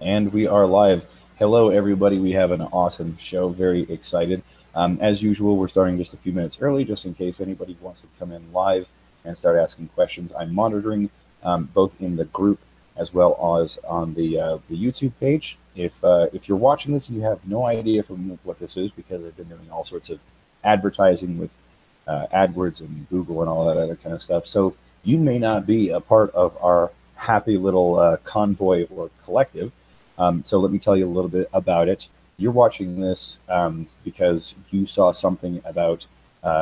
And we are live. Hello, everybody. We have an awesome show. Very excited. As usual, we're starting just a few minutes early, just in case anybody wants to come in live and start asking questions. I'm monitoring both in the group as well as on the YouTube page. If you're watching this and you have no idea from what this is, because I've been doing all sorts of advertising with AdWords and Google and all that other kind of stuff, so you may not be a part of our happy little convoy or collective. So let me tell you a little bit about it. You're watching this because you saw something about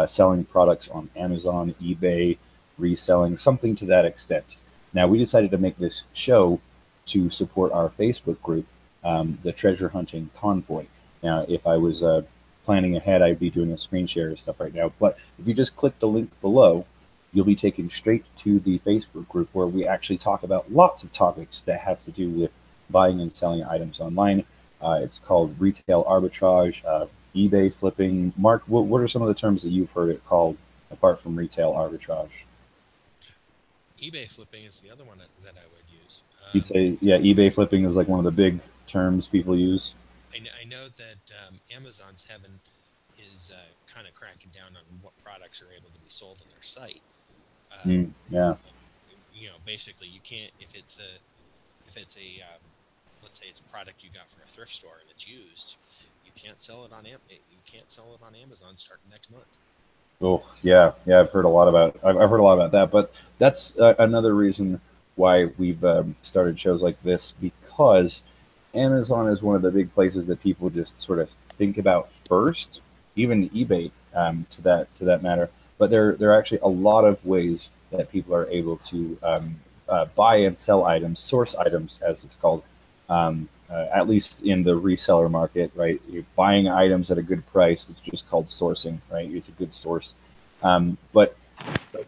selling products on Amazon, eBay, reselling, something to that extent. Now, we decided to make this show to support our Facebook group, the Treasure Hunting Convoy. Now, if I was planning ahead, I'd be doing a screen share and stuff right now. But if you just click the link below, you'll be taken straight to the Facebook group where we actually talk about lots of topics that have to do with buying and selling items online. It's called retail arbitrage, eBay flipping. Mark, what are some of the terms that you've heard it called apart from retail arbitrage? eBay flipping is the other one that I would use. You'd say, yeah, eBay flipping is like one of the big terms people use. I know that Amazon's having is kind of cracking down on what products are able to be sold on their site. Yeah. Basically, you can't if it's a let's say it's a product you got from a thrift store and it's used, you can't sell it on Amazon starting next month. Oh, yeah, I've heard a lot about I've heard a lot about that, but that's another reason why we've started shows like this, because Amazon is one of the big places that people just sort of think about first, even eBay to that matter. But there are actually a lot of ways that people are able to buy and sell items, source items, as it's called, at least in the reseller market, right? You're buying items at a good price. It's just called sourcing, right? It's a good source. But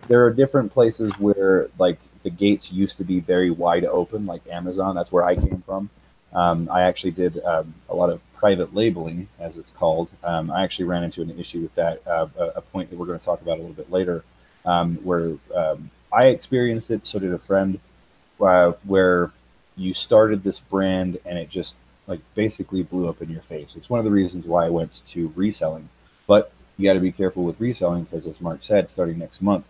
there are different places where, like, the gates used to be very wide open, like Amazon. That's where I came from. I actually did a lot of private labeling, as it's called. I actually ran into an issue with that, a point that we're going to talk about a little bit later, where I experienced it, so did a friend, where you started this brand and it just like basically blew up in your face. It's one of the reasons why I went to reselling. But you got to be careful with reselling because, as Mark said, starting next month,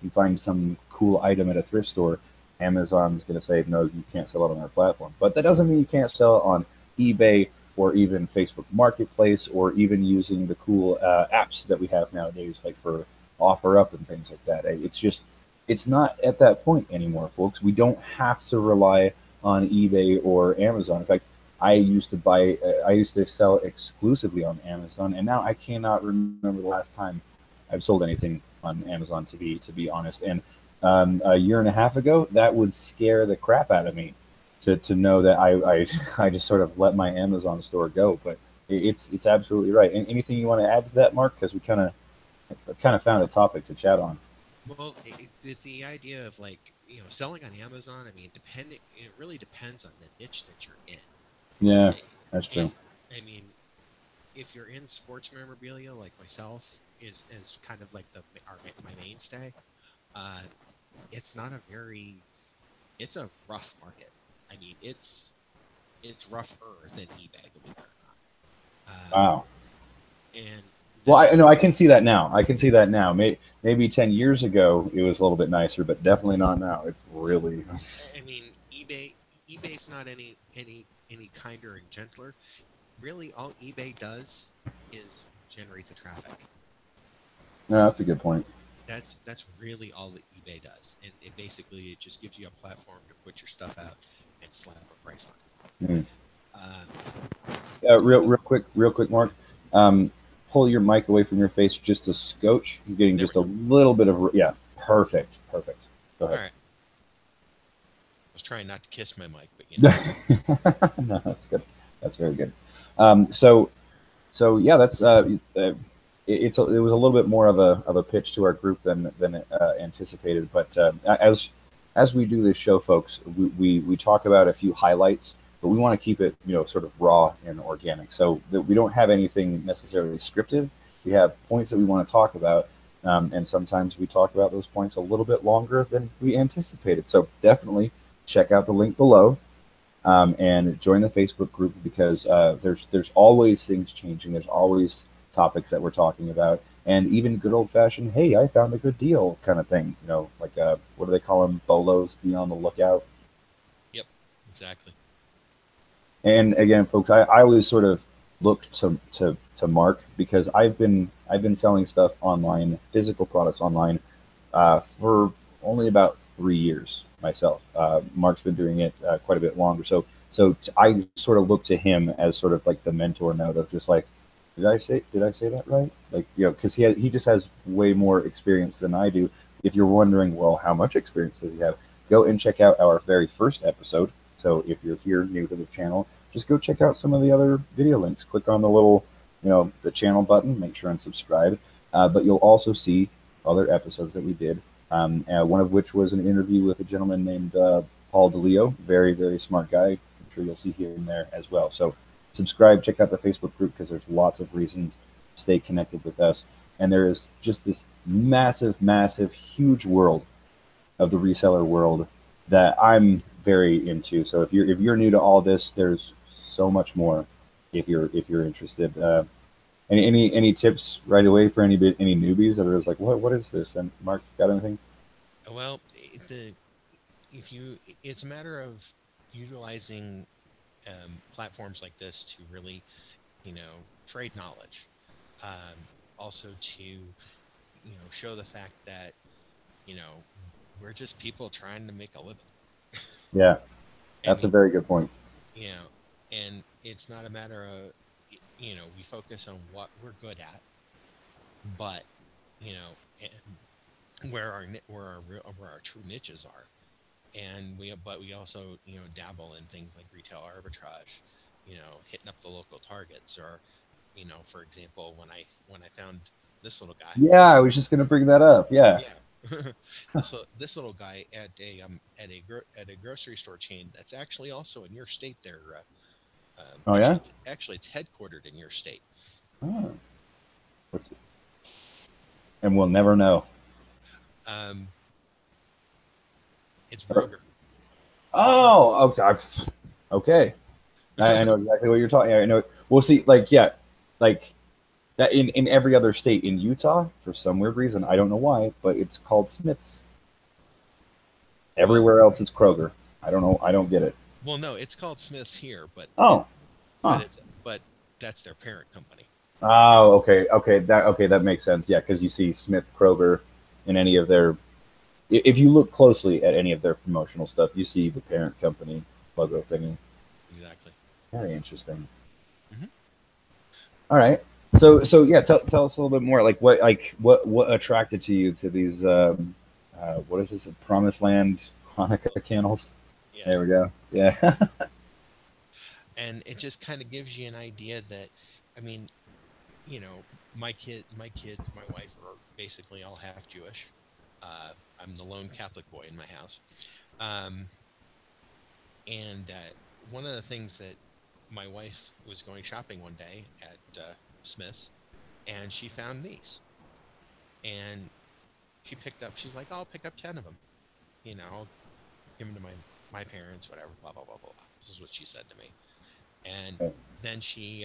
you find some cool item at a thrift store, Amazon's going to say, no, you can't sell it on our platform. But that doesn't mean you can't sell it on eBay or even Facebook Marketplace, or even using the cool apps that we have nowadays, like for OfferUp and things like that. It's not at that point anymore, folks. We don't have to rely on eBay or Amazon. In fact, I used to sell exclusively on Amazon, and now I cannot remember the last time I've sold anything on Amazon, to be honest. And a year and a half ago, that would scare the crap out of me to know that I just sort of let my Amazon store go. But it's absolutely right. And anything you want to add to that, Mark? Because we kind of found a topic to chat on. Well, the idea of selling on Amazon, I mean, it really depends on the niche that you're in. Yeah, that's true. I mean, if you're in sports memorabilia like myself, is kind of like my mainstay. Uh, it's not a very, it's a rough market. I mean, it's rougher than eBay, believe it or not. Wow. And Well, I know I can see that now. I can see that now. Maybe 10 years ago it was a little bit nicer, but definitely not now. It's really. I mean, eBay's not any kinder and gentler. Really, all eBay does is generates the traffic. No, that's a good point. That's really all that eBay does, and it just gives you a platform to put your stuff out and slap a price on it. Mm. Uh, Real quick, Mark. Pull your mic away from your face just a scotch. You're getting just a little bit of, yeah. Perfect. Go ahead. All right. I was trying not to kiss my mic, but No, that's good. That's very good. So yeah, that's it was a little bit more of a pitch to our group than anticipated. But as we do this show, folks, we talk about a few highlights, but we want to keep it sort of raw and organic, so that we don't have anything necessarily scripted. We have points that we want to talk about, and sometimes we talk about those points a little bit longer than we anticipated. So definitely check out the link below. and join the Facebook group because there's always things changing. There's always topics that we're talking about, and even good old fashioned, hey, I found a good deal kind of thing. You know, like what do they call them? Bolos. Be on the lookout. Yep, exactly. And again, folks, I always sort of look to Mark because I've been selling stuff online, physical products online, for only about 3 years myself. Mark's been doing it quite a bit longer, I sort of look to him as sort of like the mentor note of just like, did I say that right? Like, you know, because he just has way more experience than I do. If you're wondering, well, how much experience does he have? Go and check out our very first episode. So if you're here new to the channel, just go check out some of the other video links. Click on the little, the channel button. Make sure and subscribe. But you'll also see other episodes that we did. One of which was an interview with a gentleman named Paul DeLeo. Very, very smart guy. I'm sure you'll see him there as well. So subscribe, check out the Facebook group because there's lots of reasons to stay connected with us. And there is just this massive, massive, huge world of the reseller world that I'm very into. So if you're new to all this, there's so much more. If you're interested, any tips right away for any newbies that are just like, what is this? And Mark, got anything? Well, the if you it's a matter of utilizing platforms like this to really, trade knowledge. Also to, show the fact that, you know, we're just people trying to make a living. Yeah, I that's a mean, very good point. you know, and it's not a matter of, we focus on what we're good at, but, and where our true niches are. And but we also, dabble in things like retail arbitrage, hitting up the local targets, or, for example, when I found this little guy. Yeah, I was just gonna bring that up. Yeah. Yeah. This little guy at a grocery store chain that's actually also in your state there. Oh yeah. Actually, it's headquartered in your state. Oh. And we'll never know. Um, it's Broger. Oh, okay. Okay. I know exactly what you're talking. I know. We'll see. Like, yeah, like that in every other state. In Utah, for some weird reason, I don't know why, but it's called Smith's. Well, Everywhere else, it's Kroger. I don't know. I don't get it. well, no, it's called Smith's here, Oh, huh. but that's their parent company. Oh, okay, that makes sense. Yeah, because you see Smith Kroger in any of their. If you look closely at any of their promotional stuff, you see the parent company logo thingy. Exactly. Very interesting. Hmm. All right. So yeah, tell us a little bit more. What attracted to you to these what is this? Promised Land Hanukkah candles. Yeah, There we go. Yeah. and it just kind of gives you an idea that, I mean, my wife are basically all half Jewish. I'm the lone Catholic boy in my house. Um, and one of the things that my wife was going shopping one day at Smith's, and she found these, and she's like, I'll pick up 10 of them. I'll give them to my parents, whatever, blah, blah, blah, blah, blah. This is what she said to me. And then she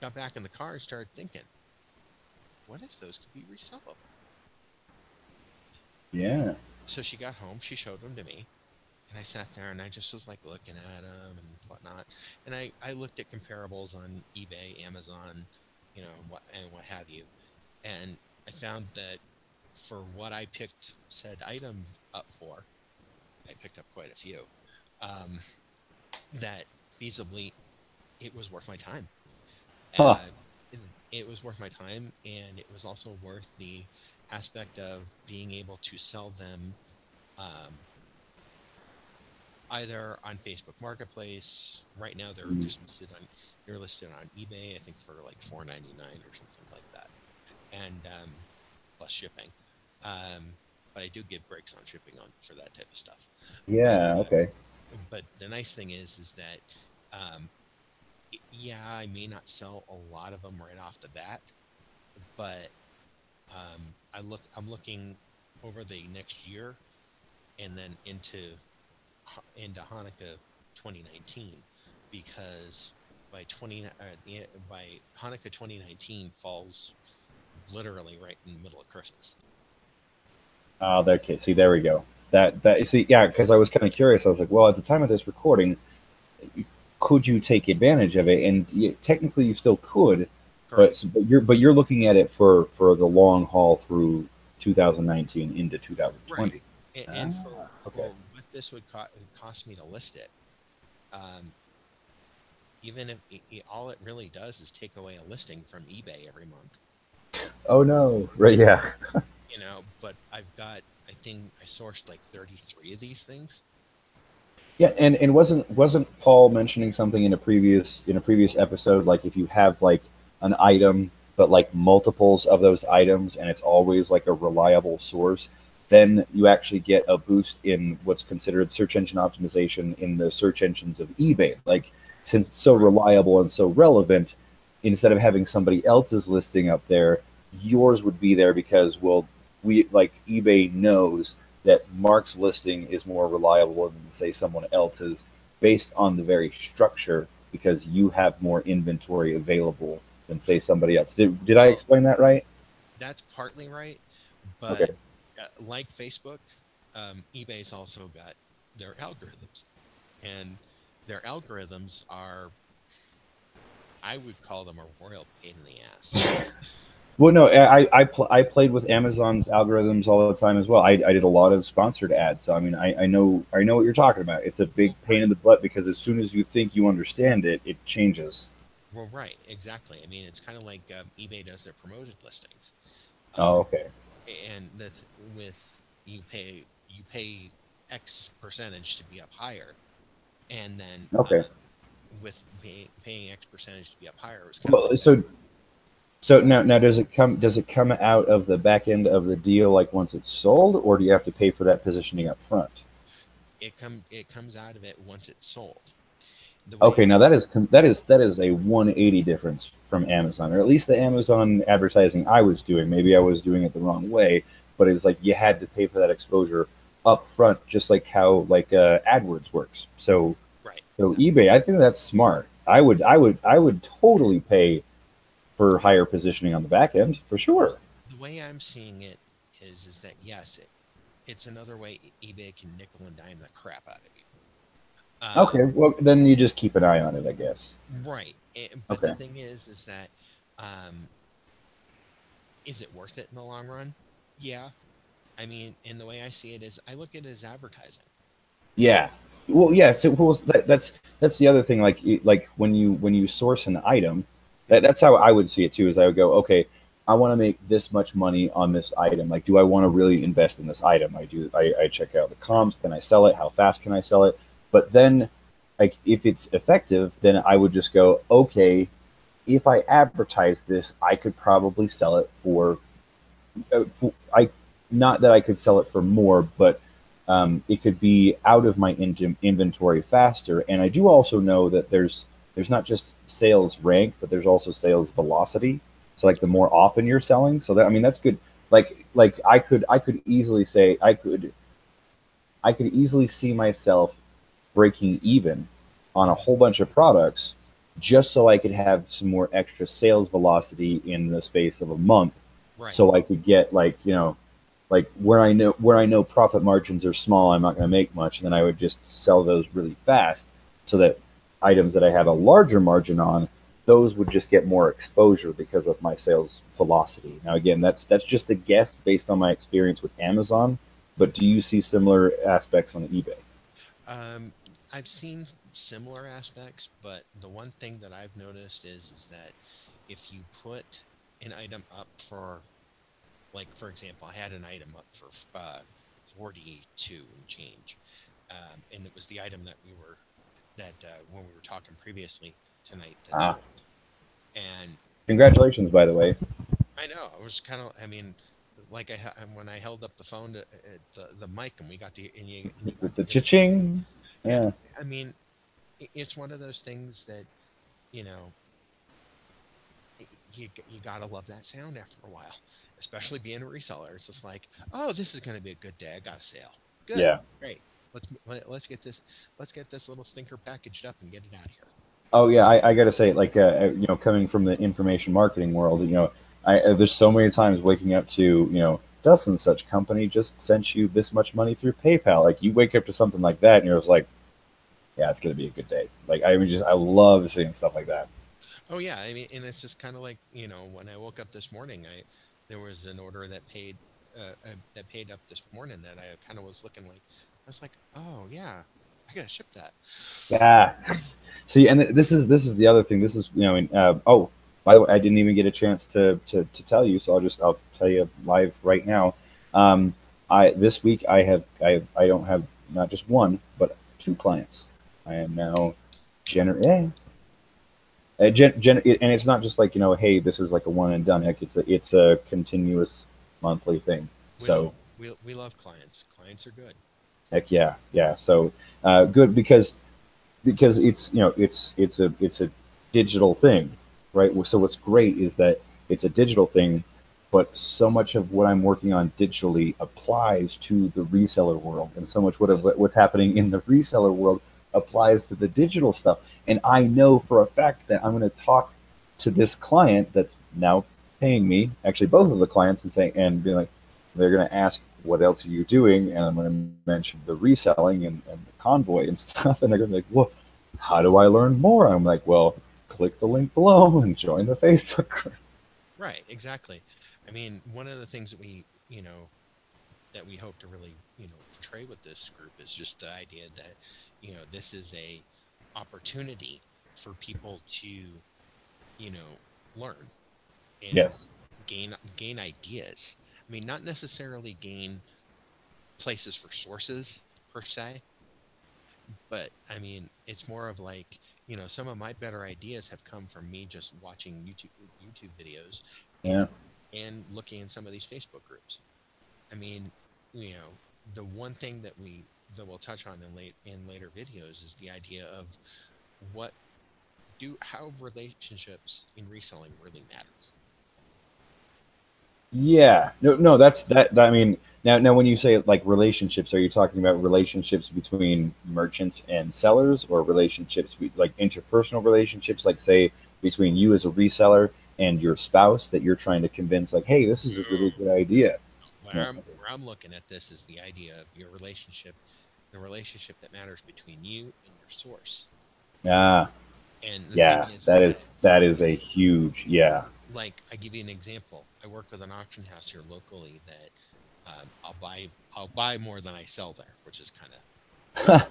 got back in the car and started thinking, what if those could be resellable? Yeah. So she got home, she showed them to me, and I sat there and I just was like looking at them and whatnot. And I looked at comparables on eBay, Amazon, what have you. And I found that for what I picked said item up for, I picked up quite a few, um, that feasibly it was worth my time. Huh. Uh, it was worth my time, and it was also worth the aspect of being able to sell them, um, either on Facebook Marketplace. Right now, they're listed on eBay. I think for like $4.99 or something like that, and plus shipping. Um, but I do give breaks on shipping on for that type of stuff. But Yeah. Okay. the nice thing is that, um, yeah, I may not sell a lot of them right off the bat, but I'm looking over the next year and then into Hanukkah 2019 because by Hanukkah 2019 falls literally right in the middle of Christmas. Oh, okay. See, there we go. That see, yeah, because I was kind of curious. I was like, well, at the time of this recording, could you take advantage of it? And technically, you still could, Correct. but you're looking at it for the long haul through 2019 into Right. 2020. And Okay. for what this would cost me to list it, um, even if all it really does is take away a listing from eBay every month, Oh no. Right. Yeah. but I think I sourced like 33 of these things. Yeah. And wasn't Paul mentioning something in a previous episode, like if you have like an item but like multiples of those items and it's always like a reliable source, then you actually get a boost in what's considered search engine optimization in the search engines of eBay. Like since it's so Right. reliable and so relevant, instead of having somebody else's listing up there, yours would be there because, well, we like eBay knows that Mark's listing is more reliable than say someone else's based on the very structure because you have more inventory available than say somebody else. Did I Well, explain that right? that's partly right, Okay. but like Facebook, eBay's also got their algorithms, and their algorithms are, I would call them a royal pain in the ass. Well, no, I played with Amazon's algorithms all the time as well. I did a lot of sponsored ads, so I mean I know what you're talking about. It's a big Well, pain in right. the butt because as soon as you think you understand it, it changes. Well, right, exactly. I mean, it's kind of like eBay does their promoted listings, Oh, um, okay, and this with you pay X percentage to be up higher, and then okay. with paying X percentage to be up higher, it was kind of like Well, that. so Go ahead. now does it come out of the back end of the deal like once it's sold, or do you have to pay for that positioning up front? It comes out of it once it's sold. The Okay, way now that is a 180 difference from Amazon, or at least the Amazon advertising I was doing. Maybe I was doing it the wrong way, but it was like you had to pay for that exposure up front, just like how like AdWords works. right, So exactly. eBay, I think that's smart. I would totally pay for higher positioning on the back end for Well, sure. the way I'm seeing it is that yes, it's another way eBay can nickel and dime the crap out of you. Okay, well then you just keep an eye on it, I guess. Right. But the Okay. thing is that um, is it worth it in the long run? Yeah. I mean, and the way I see it is, I look at it as advertising. Yeah. Well, yeah. So well, that's the other thing. Like when you source an item, that's how I would see it too. Is I would go, okay, I want to make this much money on this item. Like, do I want to really invest in this item? I check out the comps. Can I sell it? How fast can I sell it? But then, like, if it's effective, then I would just go, okay, if I advertise this, I could probably sell it for I not that I could sell it for more, but it could be out of my inventory faster. And I do also know that there's not just sales rank, but there's also sales velocity. So like the more often you're selling, so that I mean that's good. Like I could easily say I could easily see myself breaking even on a whole bunch of products just so I could have some more extra sales velocity in the space of a month Right. so I could get like, like where I know profit margins are small, I'm not going to make much, and then I would just sell those really fast so that items that I have a larger margin on, those would just get more exposure because of my sales velocity. Now again, that's just a guess based on my experience with Amazon, but do you see similar aspects on eBay? Um, I've seen similar aspects, but the one thing that I've noticed is that if you put an item up for, like, for example, I had an item up for 42 and change, and it was the item that when we were talking previously tonight that Ah, sold. And congratulations, by the way. I know I was kind of, I mean, like when I held up the phone to the mic and we got and you got to The hear the ching. cha-ching. Yeah, Yeah. I mean, it's one of those things that you know you gotta love that sound after a while, especially being a reseller. It's just like, oh, this is gonna be a good day. I got a sale. Good, Yeah. great. let's get this little stinker packaged up and get it out of here. Oh yeah, I got to say, like, coming from the information marketing world, there's so many times waking up to, thus and such company just sent you this much money through PayPal. Like, you wake up to something like that, and you're just like, yeah, it's gonna be a good day. Like, I love seeing stuff like that. Oh yeah, I mean, and it's just kind of like, when I woke up this morning, I there was an order that paid up this morning that I kind of was looking like, I was like, oh yeah, I gotta ship that. Yeah. See, and this is the other thing. This is, oh, by the way, I didn't even get a chance to tell you, so I'll tell you live right now. I This week I don't have not just one but two clients. I am now generating. And it's not just like, hey, this is like a one and done. Like, it's a continuous monthly thing. We love So we love clients. Clients are good. heck yeah, yeah. So good, because it's a digital thing, right? So what's great is that it's a digital thing, but so much of what I'm working on digitally applies to the reseller world, and so much Yes. what's happening in the reseller world applies to the digital stuff. And I know for a fact that I'm going to talk to this client that's now paying me, actually both of the clients, and saying, and being like, they're going to ask, what else are you doing? And I'm going to mention the reselling and the convoy and stuff. And they're going to be like, well, how do I learn more? I'm like, well, click the link below and join the Facebook group. Right, exactly. I mean, one of the things that we hope to really, portray with this group is just the idea that, this is a opportunity for people to, learn and Yes. gain ideas. I mean, not necessarily gain places for sources per se, but I mean, it's more of like, some of my better ideas have come from me just watching YouTube videos Yeah. and looking in some of these Facebook groups. I mean, the one thing that we'll touch on in later videos is the idea of what do how relationships in reselling really matter. Yeah. No, no, I mean, now when you say like relationships, are you talking about relationships between merchants and sellers, or relationships like interpersonal relationships, like say between you as a reseller and your spouse that you're trying to convince, like, hey, this is a really good idea. Yeah. Where I'm looking at this is the idea of your relationship, the relationship that matters between you and your source. Ah, And the thing yeah, is that, that is a huge, yeah. like, I give you an example. I work with an auction house here locally that I'll buy more than I sell there, which is kind of funny.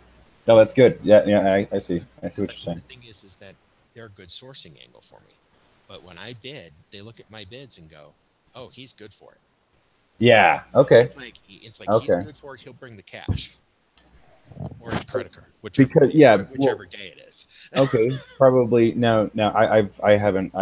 No, that's good. Yeah, yeah, I see what But you're the saying. thing is that they're a good sourcing angle for me. But when I bid, they look at my bids and go, "Oh, he's good for it." Yeah. Okay. It's like he's Okay. good for it. He'll bring the cash or his credit card, Because yeah, well, whichever day it is. okay, probably now. Now I haven't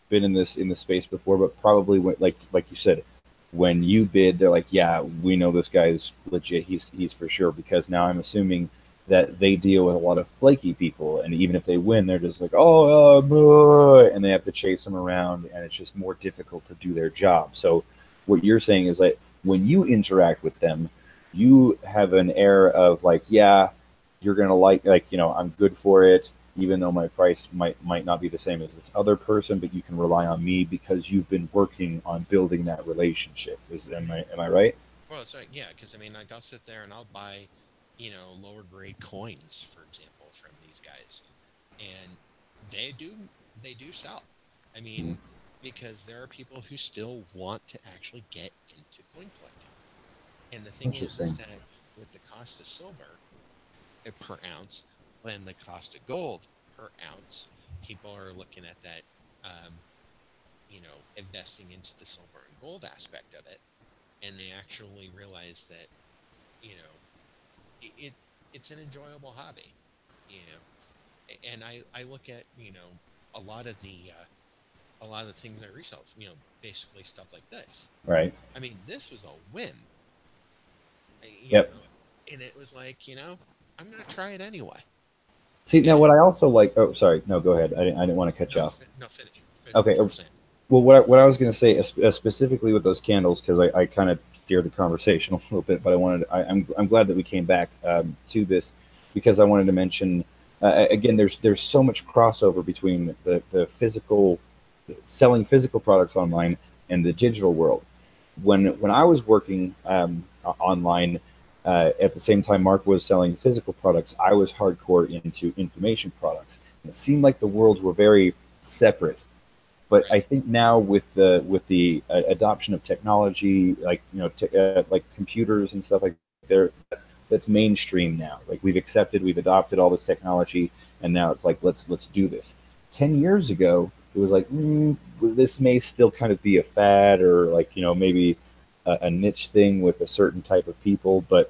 been in this space before, but probably when, like you said, when you bid, they're like, yeah, we know this guy's legit. He's for sure. Because now I'm assuming that they deal with a lot of flaky people, and even if they win, they're just like, oh, and they have to chase them around, and it's just more difficult to do their job. So what you're saying is that when you interact with them, you have an air of like, yeah, you're gonna I'm good for it, even though my price might not be the same as this other person, but you can rely on me because you've been working on building that relationship. Is am I right? Well, it's like, yeah, because I mean, like, I'll sit there and I'll buy, lower grade coins, for example, from these guys, and they do they do sell. I Mm. mean, because there are people who still want to actually get into coin collecting, and the thing is Interesting. that with the cost of silver per ounce and the cost of gold per ounce, people are looking at that, investing into the silver and gold aspect of it, and they actually realize that, you know, it it's an enjoyable hobby, you and I look at, a lot of a lot of the things that resells, basically stuff like this. Right. I mean, this was a win, Yep. and it was like, I'm gonna try it anyway. See, now what And I also like. Oh, sorry. No, go ahead. I didn't want to cut you no, off. no, finish Okay. what you were saying. Well, what I was going to say, specifically with those candles, because I kind of steer the conversation a little bit, but I'm glad that we came back to this because I wanted to mention again. There's so much crossover between the physical selling physical products online and the digital world. When I was working online at the same time Mark was selling physical products, I was hardcore into information products. And it seemed like the worlds were very separate. But I think now with the adoption of technology, like like computers and stuff like there, that's mainstream now. Like we've adopted all this technology, and now it's like let's do this. 10 years ago, it was like this may still kind of be a fad or like maybe a niche thing with a certain type of people, but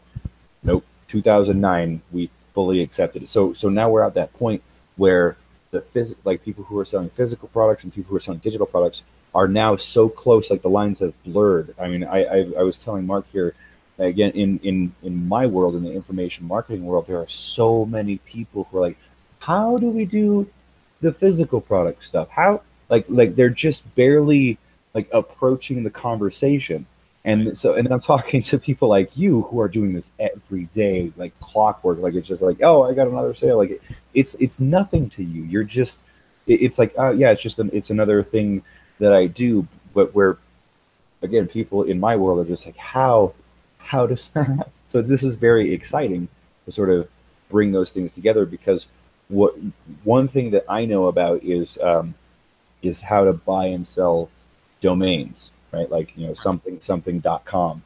nope. 2009, we fully accepted it. So now we're at that point where like people who are selling physical products and people who are selling digital products are now so close, like the lines have blurred. I mean, I was telling Mark here again in my world, in the information marketing world, there are so many people who are like, how do we do the physical product stuff? How like they're just barely like approaching the conversation. And then I'm talking to people like you who are doing this every day, like clockwork. Like it's just like, oh, I got another sale. Like it's nothing to you. You're just it's like, oh yeah, it's another thing that I do. But where again, people in my world are just like, how does that? So this is very exciting to sort of bring those things together because what one thing that I know about is how to buy and sell domains, right? Like, something.com.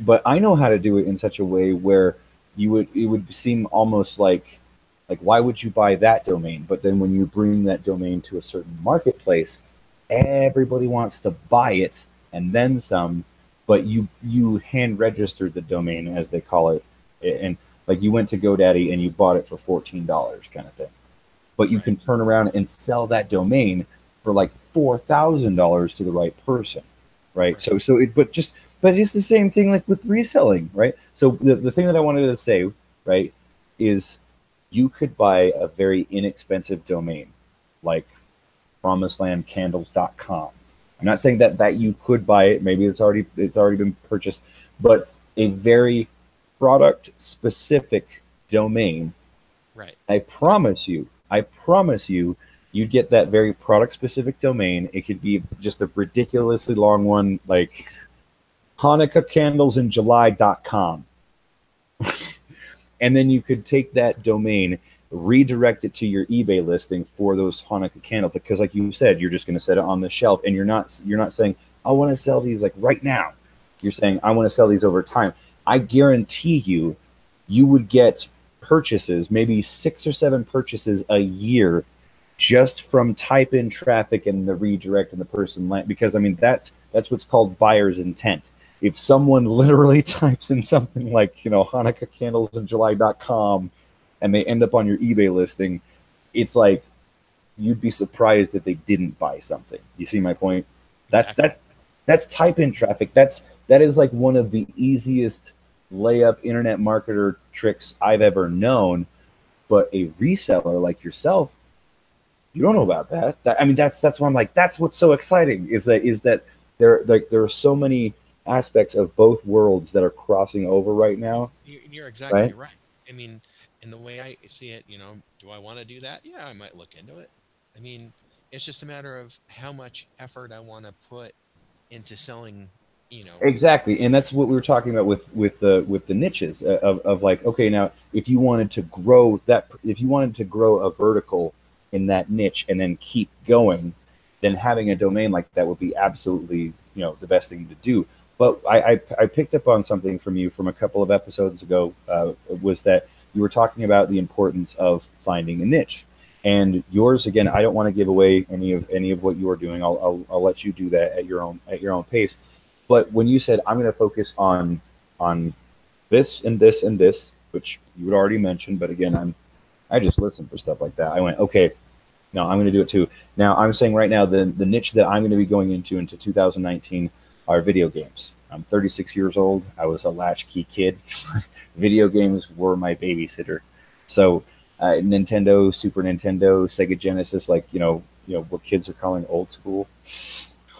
But I know how to do it in such a way where it would seem almost like why would you buy that domain? But then when you bring that domain to a certain marketplace, everybody wants to buy it and then some, but you hand registered the domain as they call it. And like you went to GoDaddy and you bought it for $14 kind of thing. But you can turn around and sell that domain for like $4,000 to the right person, right? But it's the same thing like with reselling, right? So the thing that I wanted to say, right, is you could buy a very inexpensive domain like promiselandcandles.com. I'm not saying that you could buy it, maybe it's already been purchased, but a very product specific domain. Right. I promise you, you'd get that very product specific domain. It could be just a ridiculously long one like HanukkahCandlesInJuly.com. And then you could take that domain, redirect it to your eBay listing for those Hanukkah candles. Because like you said, you're just going to set it on the shelf and you're not saying, I want to sell these like right now. You're saying, I want to sell these over time. I guarantee you would get purchases, maybe 6 or 7 purchases a year just from type in traffic and the redirect and the person land. Because I mean, that's what's called buyer's intent. If someone literally types in something like, HanukkahCandlesInJuly.com and they end up on your eBay listing, it's like you'd be surprised if they didn't buy something. You see my point? That's type in traffic. That is like one of the easiest layup internet marketer tricks I've ever known. But a reseller like yourself, you don't know about that. I mean, that's why I'm like, that's what's so exciting is that there are so many aspects of both worlds that are crossing over right now. You're exactly right. I mean, in the way I see it, do I want to do that? Yeah, I might look into it. I mean, it's just a matter of how much effort I want to put into selling. Exactly, and that's what we were talking about with the niches of like, okay, now if you wanted to grow a vertical in that niche and then keep going, then having a domain like that would be absolutely the best thing to do. But I picked up on something from you from a couple of episodes ago, was that you were talking about the importance of finding a niche. And yours, again, I don't want to give away any of what you are doing. I'll let you do that at your own pace. But when you said I'm going to focus on this and this and this, which you had already mentioned, but again, I just listen for stuff like that. I went, okay, no, I'm going to do it too. Now I'm saying right now the niche that I'm going to be going into 2019 are video games. I'm 36 years old. I was a latchkey kid. Video games were my babysitter. So Nintendo, Super Nintendo, Sega Genesis, like what kids are calling old school.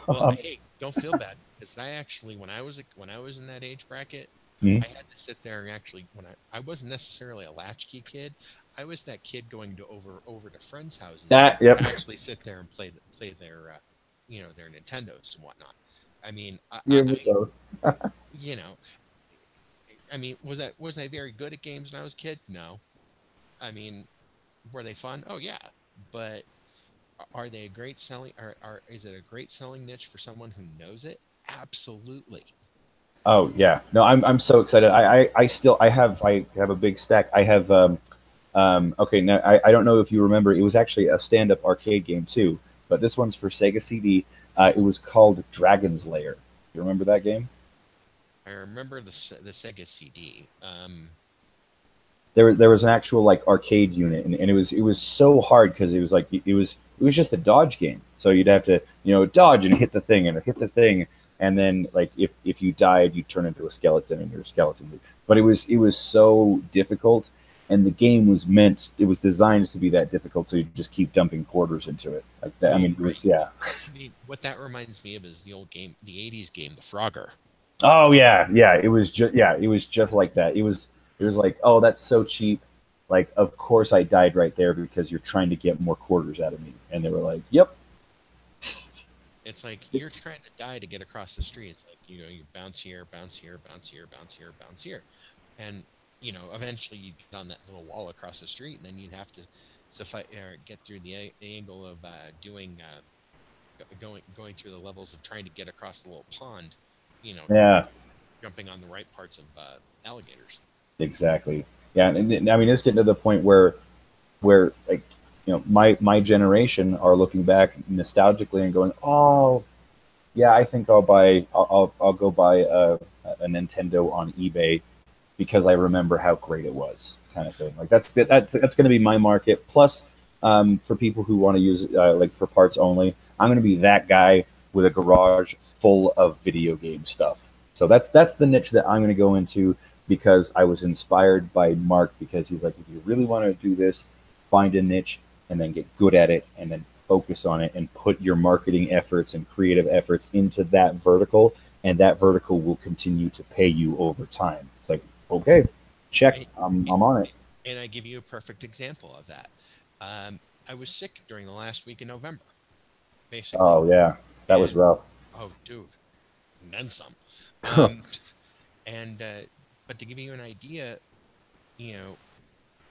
Well, hey, don't feel bad. Because I actually, when I was in that age bracket, Mhm. I had to sit there and actually, when I wasn't necessarily a latchkey kid, I was that kid going to over to friends' houses That, yep. to actually sit there and play their, their Nintendos and whatnot. I mean, You and me both. you know, I mean, was I very good at games when I was a kid? No. I mean, were they fun? Oh yeah, but are they a great selling? Is it a great selling niche for someone who knows it? Absolutely. Oh yeah, no, I'm so excited. I have a big stack. I have okay, now I don't know if you remember, it was actually a stand-up arcade game too, but this one's for Sega CD. It was called Dragon's Lair. You remember that game? I remember the Sega CD. There was an actual like arcade unit, and it was so hard because it was like it was just a dodge game. So you'd have to dodge and hit the thing and hit the thing, and then like if you died, you'd turn into a skeleton and you're a skeleton. But it was so difficult, and the game was meant it was designed to be that difficult, so you just keep dumping quarters into it like that. I Well, mean, it right. was yeah. I mean, what that reminds me of is the old game, the '80s game, the Frogger. Oh yeah, yeah, it was just like that. It was like, oh, that's so cheap. Like, of course I died right there because you're trying to get more quarters out of me. And they were like, yep. It's like you're trying to die to get across the street. It's like you bounce here, bounce here, bounce here, bounce here, bounce here, and eventually you get on that little wall across the street, and then you'd have to suffice or get through the angle of doing going through the levels of trying to get across the little pond, you know, Yeah, jumping on the right parts of alligators. exactly. Yeah, and I mean it's getting to the point where like my generation are looking back nostalgically and going, oh yeah, I think I'll go buy a Nintendo on eBay because I remember how great it was, kind of thing. Like that's going to be my market. Plus, for people who want to use it like for parts only, I'm going to be that guy with a garage full of video game stuff. So that's the niche that I'm going to go into because I was inspired by Mark because he's like, if you really want to do this, find a niche and then get good at it and then focus on it and put your marketing efforts and creative efforts into that vertical and that vertical will continue to pay you over time. It's like, okay, check. I, I'm on it. and I give you a perfect example of that. Um, I was sick during the last week in November, basically, Oh yeah, that was and rough. oh, dude, and then some. Um, and but to give you an idea, you know,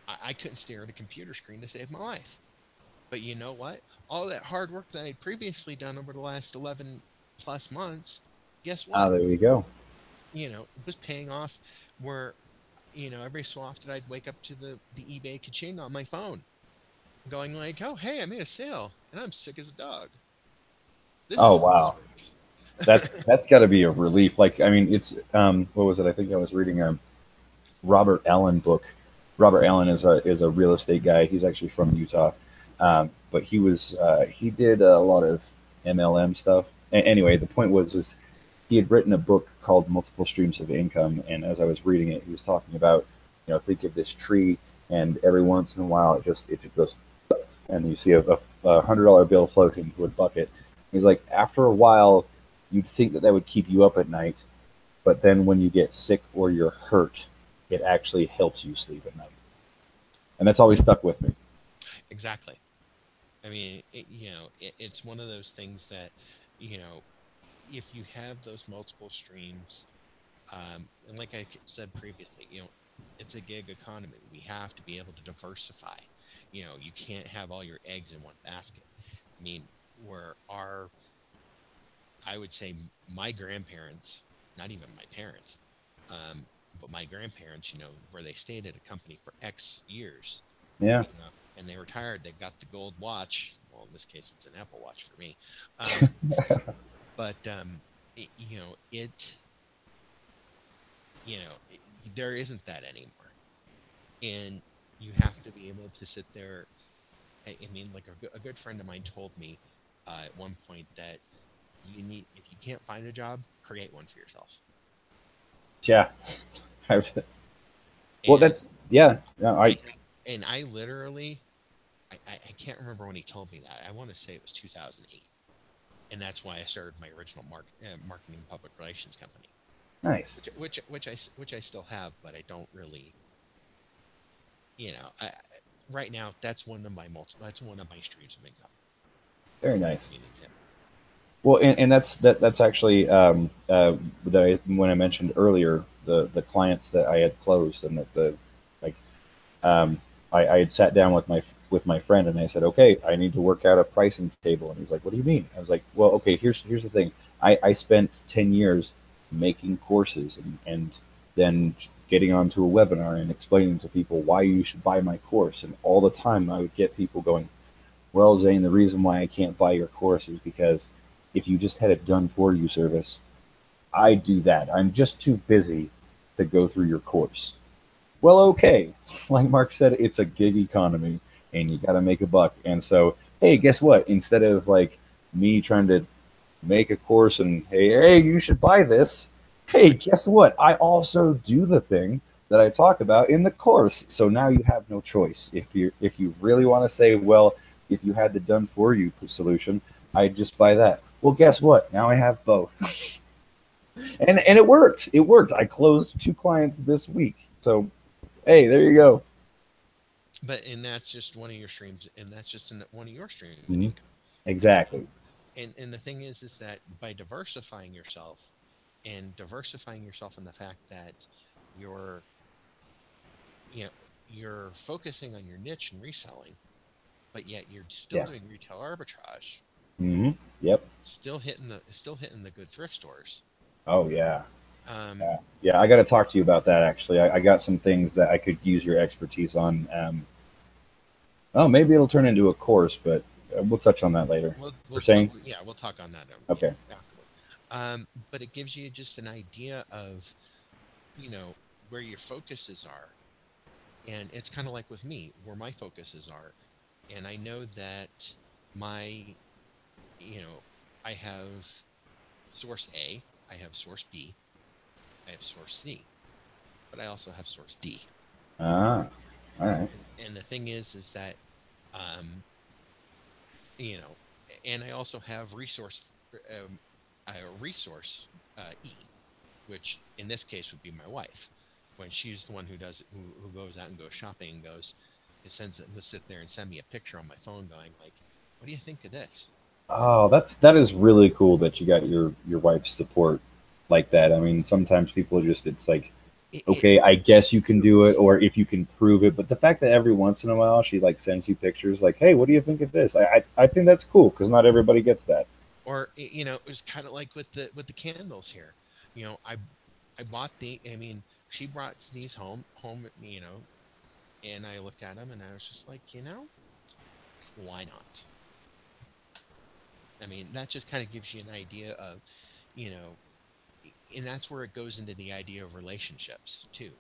I couldn't stare at a computer screen to save my life. But you know what? All that hard work that I'd previously done over the last 11 plus months, guess Ah, what? there you go. It was paying off where, every so often I'd wake up to the eBay ka-ching on my phone going like, oh, hey, I made a sale and I'm sick as a dog. This Oh is how this wow, works. that's got to be a relief. Like I mean, it's what was it? I think I was reading a Robert Allen book. Robert Allen is a real estate guy. He's actually from Utah, but he did a lot of MLM stuff. Anyway, the point was he had written a book called Multiple Streams of Income, and as I was reading it, he was talking about think of this tree, and every once in a while it just goes, and you see a $100 bill float into a bucket. He's like, after a while, you'd think that would keep you up at night, but then when you get sick or you're hurt, it actually helps you sleep at night, and that's always stuck with me. Exactly. I mean, it's one of those things that, you know, if you have those multiple streams, and like I said previously, it's a gig economy. We have to be able to diversify. You can't have all your eggs in one basket. I mean, where I would say my grandparents, not even my parents, but my grandparents, where they stayed at a company for X years, Yeah. and they retired, they got the gold watch. Well, in this case, it's an Apple Watch for me. Um, but it, you know, it, there isn't that anymore, and you have to be able to sit there. I mean, like a good friend of mine told me at one point that if you can't find a job, create one for yourself. Yeah. Well, And that's yeah. No, I I and I literally, I can't remember when he told me that. I want to say it was 2008. and that's why I started my original marketing public relations company, Nice. which I still have, but I don't really, right now that's that's one of my streams of income. Very To nice. give you an example. Well, and that's actually when I mentioned earlier the clients that I had closed and that the like um, I had sat down with my friend and I said, okay, I need to work out a pricing table, and he's like, what do you mean? I was like, well, okay, here's the thing. I spent 10 years making courses and then getting onto a webinar and explaining to people why you should buy my course, and all the time I would get people going, well, Zane, the reason why I can't buy your course is because if you just had a done for you service, I do that. I'm just too busy to go through your course. Well, okay. Like Mark said, it's a gig economy and you got to make a buck. And so, hey, guess what? Instead of like me trying to make a course and hey, you should buy this. Hey, guess what? I also do the thing that I talk about in the course. So now you have no choice. If you really want to say, well, if you had the done for you solution, I'd just buy that. Well, guess what? Now I have both. And it worked. It worked. I closed 2 clients this week. So, hey, there you go. And that's just one of your streams, and that's just one of your streams of Mhm. income. Exactly. And the thing is that by diversifying yourself, and diversifying yourself in the fact that you're you know you're focusing on your niche and reselling, but yet you're still Yeah. doing retail arbitrage, Yep. still hitting the good thrift stores. Oh yeah. Um, Yeah. Yeah. I got to talk to you about that. Actually, I got some things that I could use your expertise on. Oh, maybe it'll turn into a course, but we'll touch on that later. We're saying, yeah, we'll talk on that. okay. Afterward. But it gives you just an idea of you know where your focuses are, and it's kind of like with me where my focuses are, and I know that my you know I have source A, I have source B, I have source C, but I also have source D. Ah, all right. And the thing is that um, you know, and I also have a resource E, which in this case would be my wife, when she's the one who does who goes out and goes shopping and who sit there and send me a picture on my phone going like, what do you think of this? What do you Oh, that is really cool that you got your wife's support like that. I mean, sometimes people just it's like, okay, I guess you can do it, or if you can prove it. But the fact that every once in a while she like sends you pictures, like, hey, what do you think of this? I think that's cool because not everybody gets that. or it was kind of like with the candles here. I bought I mean, she brought these home, and I looked at them and I was just like, why not? I mean, that just kind of gives you an idea of, you know, and that's where it goes into the idea of relationships too,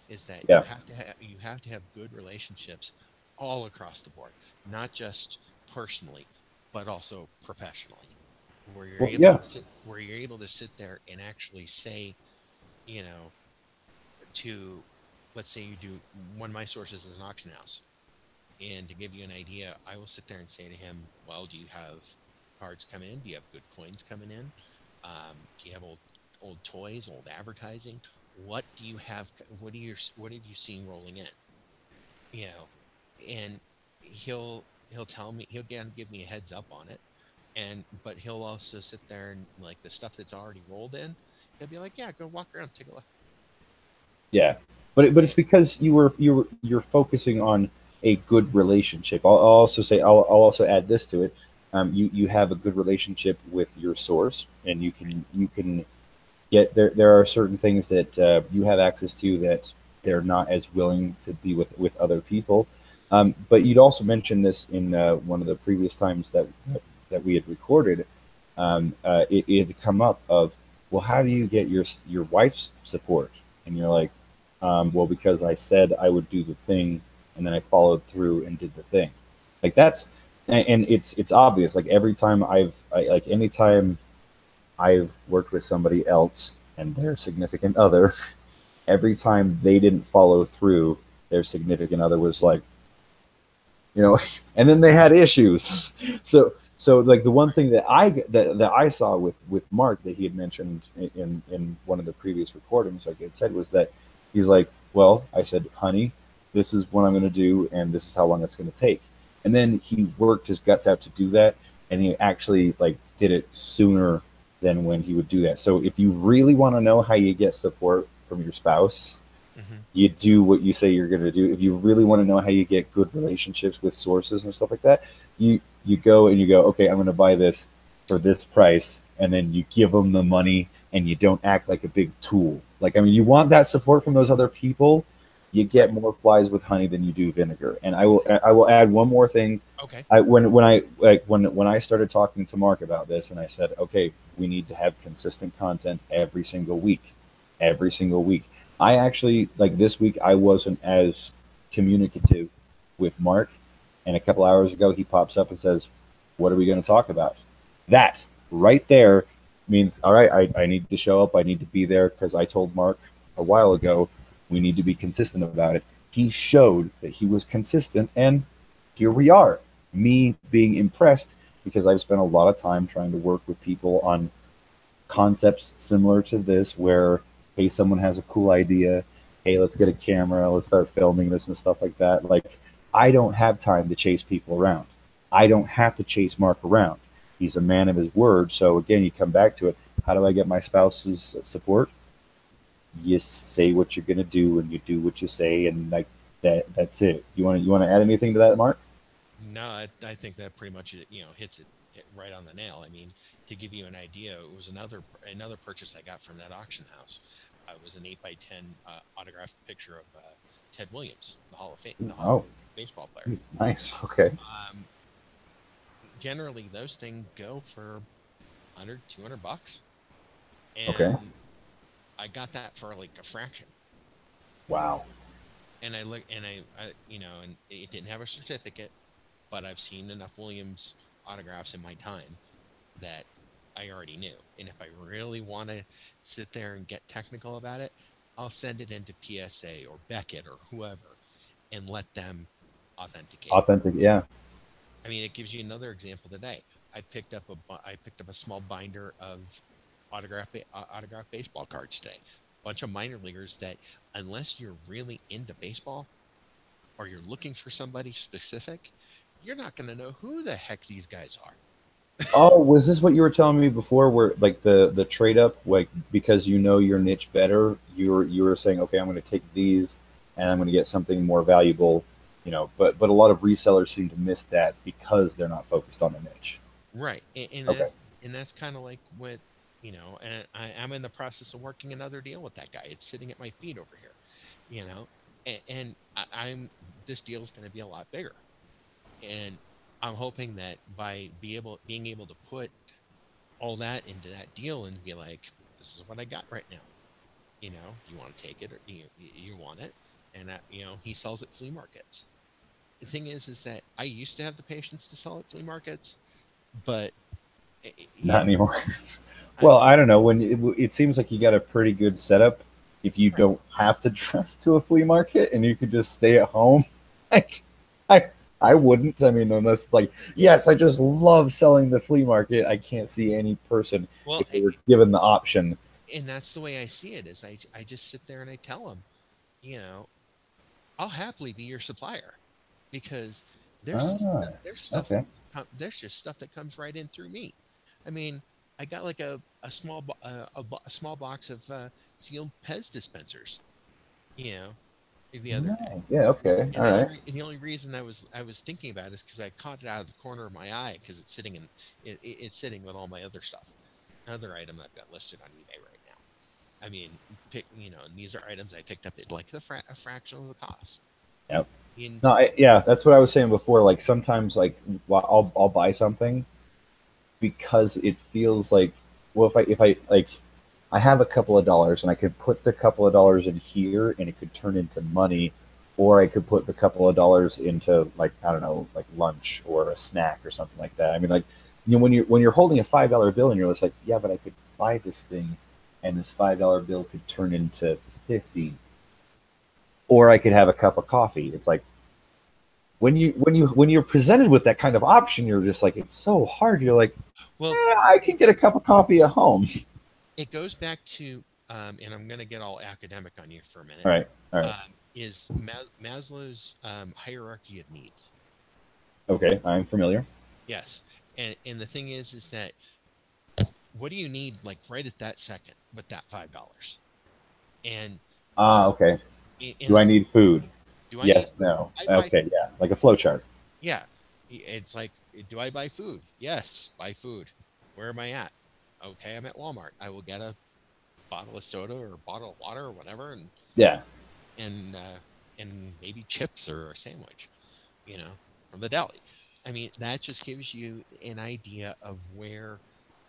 is that Yeah. you have to have good relationships all across the board, not just personally, but also professionally, Well, yeah. where you're able to sit there and actually say, you know, to let's say you do one of my sources is an auction house. And to give you an idea, I will sit there and say to him, well, do you have cards come in? Do you have good coins coming in? Do you have old toys, old advertising? What do you have? What have you seen rolling in? You know, and he'll tell me, he'll give me a heads up on it. But he'll also sit there and like the stuff that's already rolled in, he'll be like, yeah, go walk around, take a look. Yeah, but it's because you're focusing on a good relationship. I'll also say I'll also add this to it. You have a good relationship with your source, and you can get there. There are certain things that you have access to that they're not as willing to be with other people. But you'd also mentioned this in one of the previous times that we had recorded. It had come up of, well, how do you get your wife's support? And you're like, well, because I said I would do the thing, and then I followed through and did the thing. Like that's, and it's obvious. Like every time like anytime I've worked with somebody else and their significant other, every time they didn't follow through, their significant other was like, you know, and then they had issues. So like the one thing that I saw with Mark that he had mentioned in one of the previous recordings, like it said, was that he's like, well, I said, honey, this is what I'm going to do, and this is how long it's going to take. And then he worked his guts out to do that, and he actually like did it sooner than when he would do that. So if you really want to know how you get support from your spouse, Hmm. you do what you say you're going to do. If you really want to know how you get good relationships with sources and stuff like that, you go and you go, okay, I'm going to buy this for this price, and then you give them the money, and you don't act like a big tool. Like, I mean, you want that support from those other people. You Right. get more flies with honey than you do vinegar. And I will add one more thing. Okay. When I started talking to Mark about this, and I said, okay, we need to have consistent content every single week. I actually like this week. I wasn't as communicative with Mark, and a couple hours ago he pops up and says, "What are we going to talk about?" That right there means, all right, I need to show up. I need to be there because I told Mark a while ago we need to be consistent about it. He showed that he was consistent, and here we are. Me being impressed because I've spent a lot of time trying to work with people on concepts similar to this where, hey, someone has a cool idea, hey, let's get a camera, let's start filming this and stuff like that. Like, I don't have time to chase people around. I don't have to chase Mark around. He's a man of his word. So again, you come back to it. How do I get my spouse's support? You say what you're gonna do, and you do what you say, and like that's it. You want to add anything to that, Mark? No, I think that pretty much hits it right on the nail. I mean, to give you an idea, it was another purchase I got from that auction house. It was an 8 by 10 autographed picture of Ted Williams, the Hall of Oh, Fame baseball player. nice. Okay. Um, Generally, those things go for 100, $200, Okay. and I got that for like a fraction. Wow. And I look and and it didn't have a certificate, but I've seen enough Williams autographs in my time that I already knew. And if I really want to sit there and get technical about it, I'll send it into PSA or Beckett or whoever and let them authenticate. Authentic. Yeah. I mean, it gives you another example today. I picked up a small binder of autograph baseball cards today. Bunch of minor leaguers that, unless you're really into baseball or you're looking for somebody specific, you're not going to know who the heck these guys are. Oh, was this what you were telling me before? Where like the trade up, like because you know your niche better, you were saying, okay, I'm going to take these, and I'm going to get something more valuable, But a lot of resellers seem to miss that because they're not focused on the niche. Right. Okay. And that's kind of like what, and I'm in the process of working another deal with that guy. It's sitting at my feet over here, you know, and this deal is going to be a lot bigger. And I'm hoping that by being able to put all that into that deal and be like, this is what I got right now. Do you want to take it or you want it? And he sells at flea markets. The thing is that I used to have the patience to sell at flea markets, but Not anymore. I, Well, I don't know. When it seems like you got a pretty good setup, if you right. don't have to drive to a flea market and you could just stay at home, like I I wouldn't. I mean, unless like, yes, I just love selling the flea market. I can't see any person Well, if they were given the option. and that's the way I see it. Is I just sit there and I tell them, you know, I'll happily be your supplier because there's Ah, there's stuff okay. there's just stuff that comes right in through me. I mean, I got like a small box of sealed Pez dispensers, you know, the other day. Nice. Yeah. Okay. And All right. the only reason I was thinking about it is because I caught it out of the corner of my eye because it's sitting with all my other stuff, another item I've got listed on eBay right now. I mean, and these are items I picked up at like a fraction of the cost. Yep. In No. Yeah. That's what I was saying before. Like sometimes, like I'll buy something because it feels like, well, if I like, I have a couple of dollars and I could put the couple of dollars in here and it could turn into money, or I could put the couple of dollars into, like, I don't know, like lunch or a snack or something like that. I mean, like, when you're holding a $5 bill and you're just like, yeah, but I could buy this thing, and this $5 bill could turn into 50, or I could have a cup of coffee. It's like, when you're presented with that kind of option, you're just like, it's so hard. You're like, Well, I can get a cup of coffee at home. it goes back to, and I'm going to get all academic on you for a minute. All right, all right, Is Maslow's hierarchy of needs? okay. I'm familiar. Yes, and the thing is that what do you need like right at that second with that $5? And Ah, okay. and Do the I thing, need food? do I need Yes, food? no. I buy Okay, food. yeah, like a flow chart. Yeah, it's like, do I buy food? Yes, buy food. Where am I at? Okay, I'm at Walmart. I will get a bottle of soda or a bottle of water or whatever, Yeah. and uh, and maybe chips or a sandwich, from the deli. I mean, that just gives you an idea of where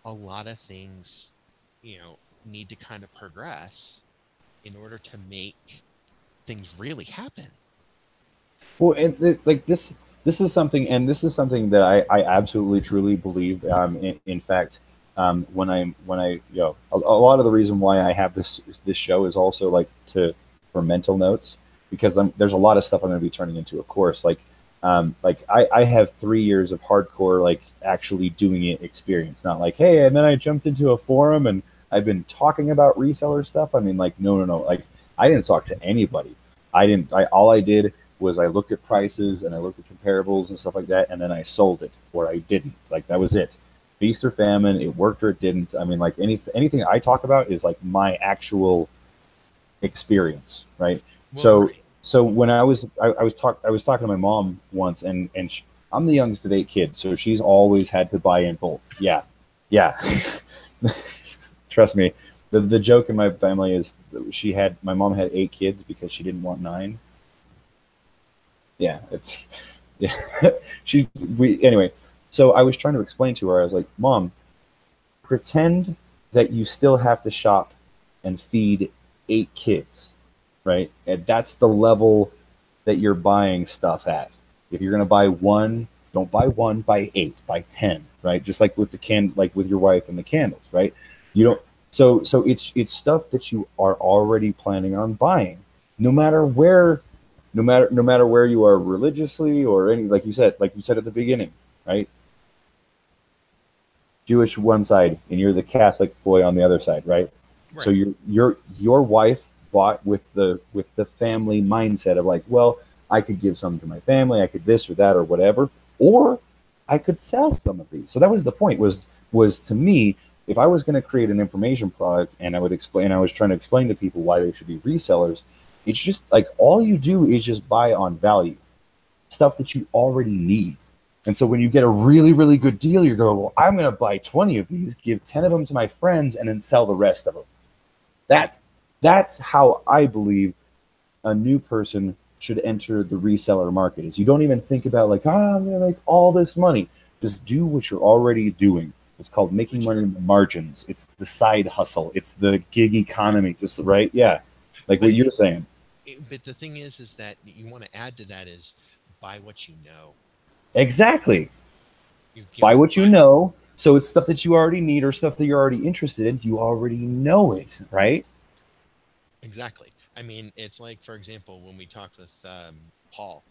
a lot of things, need to kind of progress in order to make things really happen. Well, and like this is something, and this is something that I absolutely truly believe. In fact, when I a lot of the reason why I have this show is also like to for mental notes because there's a lot of stuff I'm going to be turning into a course. Like I have 3 years of hardcore like actually doing it experience, not like hey, and then I jumped into a forum and I've been talking about reseller stuff. I mean, like no, like I didn't talk to anybody. I didn't. I all I did was I looked at prices and I looked at comparables and stuff like that, and then I sold it or I didn't. Like that was it. Feast or famine. It worked or it didn't. I mean, like anything I talk about is like my actual experience, right? Well, So right. so when I was talking to my mom once, I'm the youngest of 8 kids, so she's always had to buy in bulk. Yeah, yeah. Trust me. The joke in my family is my mom had 8 kids because she didn't want nine. Yeah, it's yeah. she we anyway. So I was trying to explain to her. I was like, "Mom, pretend that you still have to shop and feed 8 kids, right? And that's the level that you're buying stuff at. If you're gonna buy one, don't buy one, buy 8, buy 10, right? Just like with like with your wife and the candles, right? You don't. So it's stuff that you are already planning on buying, no matter where, no matter where you are religiously or any like you said at the beginning, right? Jewish one side and you're the Catholic boy on the other side, right? So Right. your wife bought with the family mindset of like, well, I could give some to my family, I could this or that or whatever, or I could sell some of these. So that was the point was to me, if I was going to create an information product and I was trying to explain to people why they should be resellers, it's just like all you do is just buy on value, stuff that you already need. And so when you get a really, really good deal, you go, well, I'm going to buy 20 of these, give 10 of them to my friends, and then sell the rest of them. Right. That's how I believe a new person should enter the reseller market. Is you don't even think about like, I'm going to make all this money. Just do what you're already doing. It's called making But money you're in the margins. It's the side hustle. It's the gig economy. Just right, yeah, like but what you're saying. but the thing is that you want to add to that is buy what you know. Exactly. You Buy know what you buy know. So it's stuff that you already need or stuff that you're already interested in. You already know it, right? exactly. I mean, it's like for example when we talked with Paul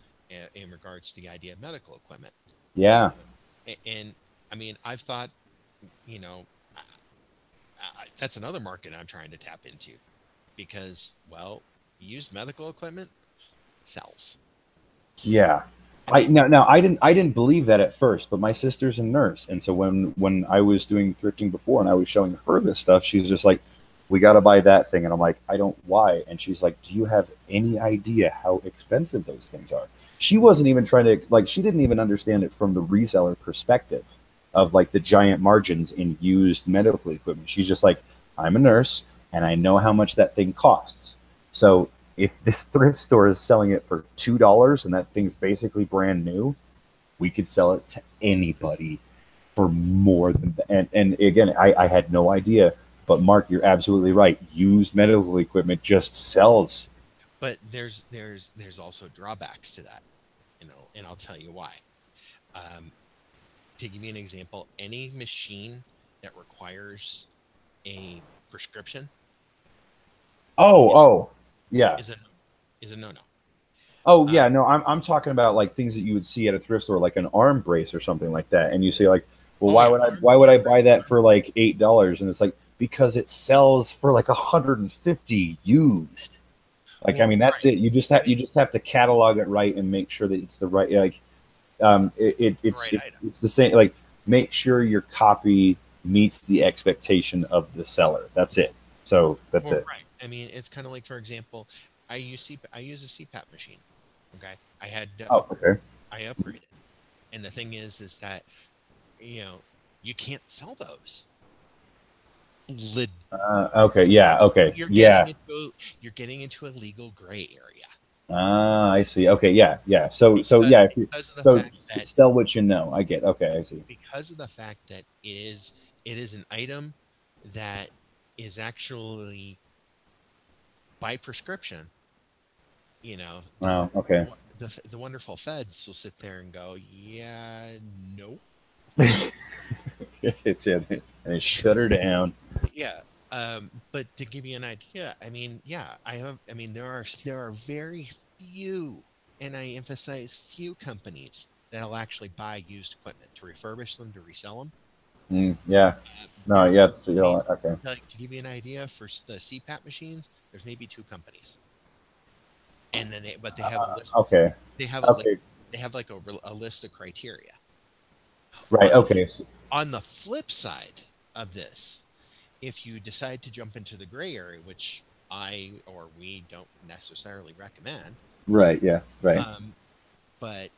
in regards to the idea of medical equipment, Yeah. and I mean I've thought, you know, I, that's another market I'm trying to tap into because well, used medical equipment sells. Yeah. I mean, Now I didn't believe that at first, but my sister's a nurse, and so when I was doing thrifting before and I was showing her this stuff, she's just like, "We got to buy that thing," and I'm like, "I don't. Why?" And she's like, "Do you have any idea how expensive those things are?" She wasn't even trying to like she didn't even understand it from the reseller perspective of like the giant margins in used medical equipment. She's just like, "I'm a nurse and I know how much that thing costs." So if this thrift store is selling it for $2 and that thing's basically brand new, we could sell it to anybody for more than that. And again, I had no idea. But Mark, you're absolutely right. Used medical equipment just sells. but there's also drawbacks to that, and I'll tell you why. Um, to give you an example, any machine that requires a prescription Oh, is oh, yeah, is a is a no no. Oh yeah, Uh, no, I'm talking about like things that you would see at a thrift store, like an arm brace or something like that, and you say like, well, oh yeah, why would I arm buy that for like $8? And it's like because it sells for like 150 used. Like I well, mean, that's right. it. I mean, You just have to catalog it right and make sure that it's the right like the right item. it's the same. Like make sure your copy meets the expectation of the seller. That's it. So that's Well, it. right. I mean, it's kind of like, for example, I use a CPAP machine. Okay, I had to Oh, okay. I upgraded, and the thing is that you know you can't sell those. Leg- Okay. Yeah. Okay. You're getting Yeah. into a legal gray area Ah, I see. Okay, yeah, yeah. So because yeah, if you, because of the so fact that sell what you know. I get. Okay, I see. it is an item that is actually by prescription. You know, Wow. Okay. the wonderful feds will sit there and go, yeah, nope. It's yeah, and they shut her down. Yeah. But to give you an idea, I mean, yeah, I mean, there are very few, and I emphasize few companies that'll actually buy used equipment to refurbish them to resell them. Yeah. No. There, Yeah. So, I mean, okay. like to give you an idea, for the CPAP machines, there's maybe two companies, and then but they have a list. Okay. They have a list. Okay. They have like a list of criteria. Right. On the Okay. So, on the flip side of this, if you decide to jump into the gray area, which I or we don't necessarily recommend, right. Yeah. Right. um, but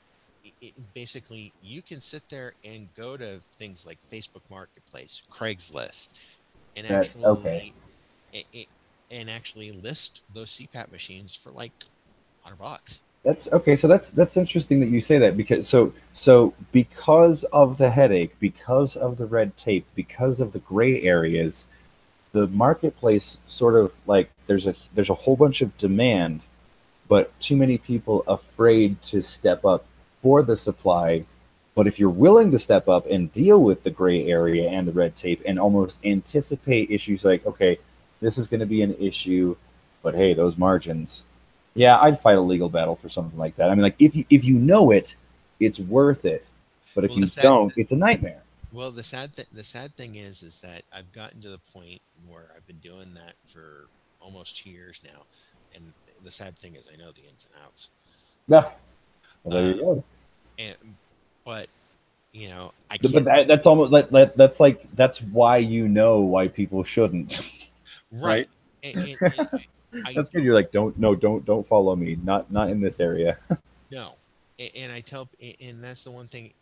basically you can sit there and go to things like Facebook Marketplace, Craigslist, and That. Okay. i- i- actually list those CPAP machines for like $100. That's okay. So that's interesting that you say that because because of the headache, because of the red tape, because of the gray areas, the marketplace sort of like there's a whole bunch of demand but too many people afraid to step up for the supply. But if you're willing to step up and deal with the gray area and the red tape and almost anticipate issues like, okay, this is going to be an issue, but hey, those margins. Yeah, I'd fight a legal battle for something like that. I mean, like if you know it, it's worth it. But if Well, the you sad don't, it's a nightmare. the sad thing is that I've gotten to the point where I've been doing that for almost 2 years now, and the sad thing is I know the ins and outs. Yeah, well, there you Um, go. and but I But can't sit that's almost that's like that's why you know why people shouldn't, right, right? and I That's good. don't You're like, don't no, don't follow me. Not in this area. know, and I tell, and that's the one thing,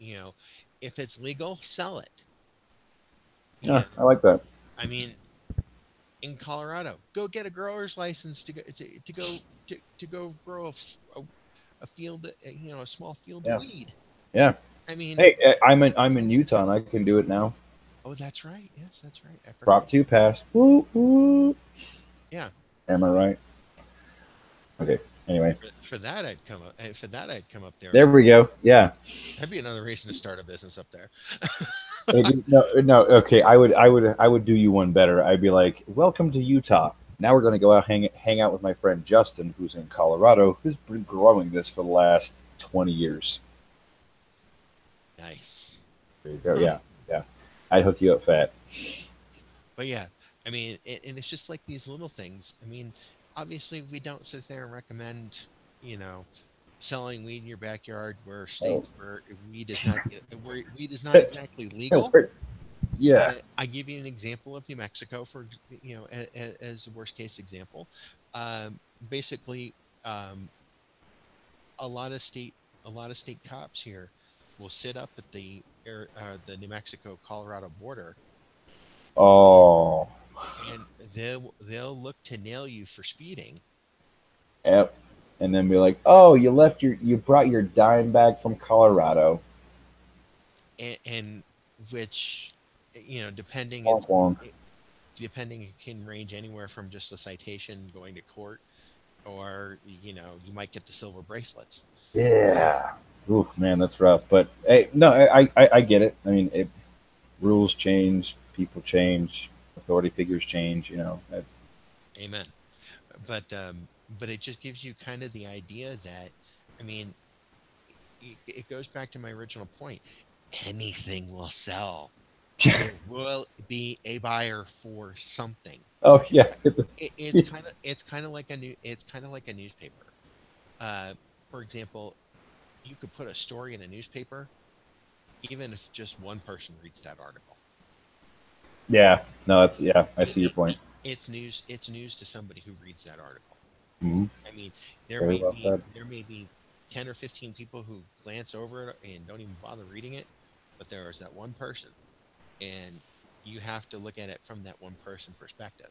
if it's legal, sell it. Yeah, You I like that. I mean, in Colorado, go get a grower's license to go grow a field, a small field of Yeah, weed. yeah. I mean, Hey, I'm in Utah and I can do it now. oh, that's right. Yes, that's right. I Prop forgot. two passed. Woo, woo. Yeah, Am I right? Okay. Anyway, for that I'd come up. For that I'd come up there. there we go. Yeah. That'd be another reason to start a business up there. No, no. Okay, I would do you one better. I'd be like, welcome to Utah. Now we're going to go out hang out with my friend Justin, who's in Colorado, who's been growing this for the last 20 years. Nice. There you go. Huh. Yeah, yeah. I'd hook you up fat. But yeah, I mean, and it's just like these little things. I mean, obviously, we don't sit there and recommend, you know, selling weed in your backyard where Oh. states where weed is not exactly legal. Yeah. I give you an example of New Mexico for as the worst case example. Basically, um, a lot of state cops here will sit up at the New Mexico Colorado border, Oh. and they'll look to nail you for speeding. Yep. And then be like, oh, you brought your dime bag from Colorado. And which Wonk wonk. depending it can range anywhere from just a citation going to court, or you might get the silver bracelets. Yeah. Ooh, man, that's rough. But hey, no, I get it. I mean, rules change, people change, authority figures change. Amen. But it just gives you kind of the idea that I mean, it goes back to my original point. Anything will sell. There will be a buyer for something. Oh yeah. It's kind of like a newspaper. Uh, for example, you could put a story in a newspaper, even if just one person reads that article. Yeah. No, it's yeah. I It, see your it, point. it's news. It's news to somebody who reads that article. Hmm. I mean, Very well said. there may be 10 or 15 people who glance over it and don't even bother reading it, but there is that one person, and you have to look at it from that one person perspective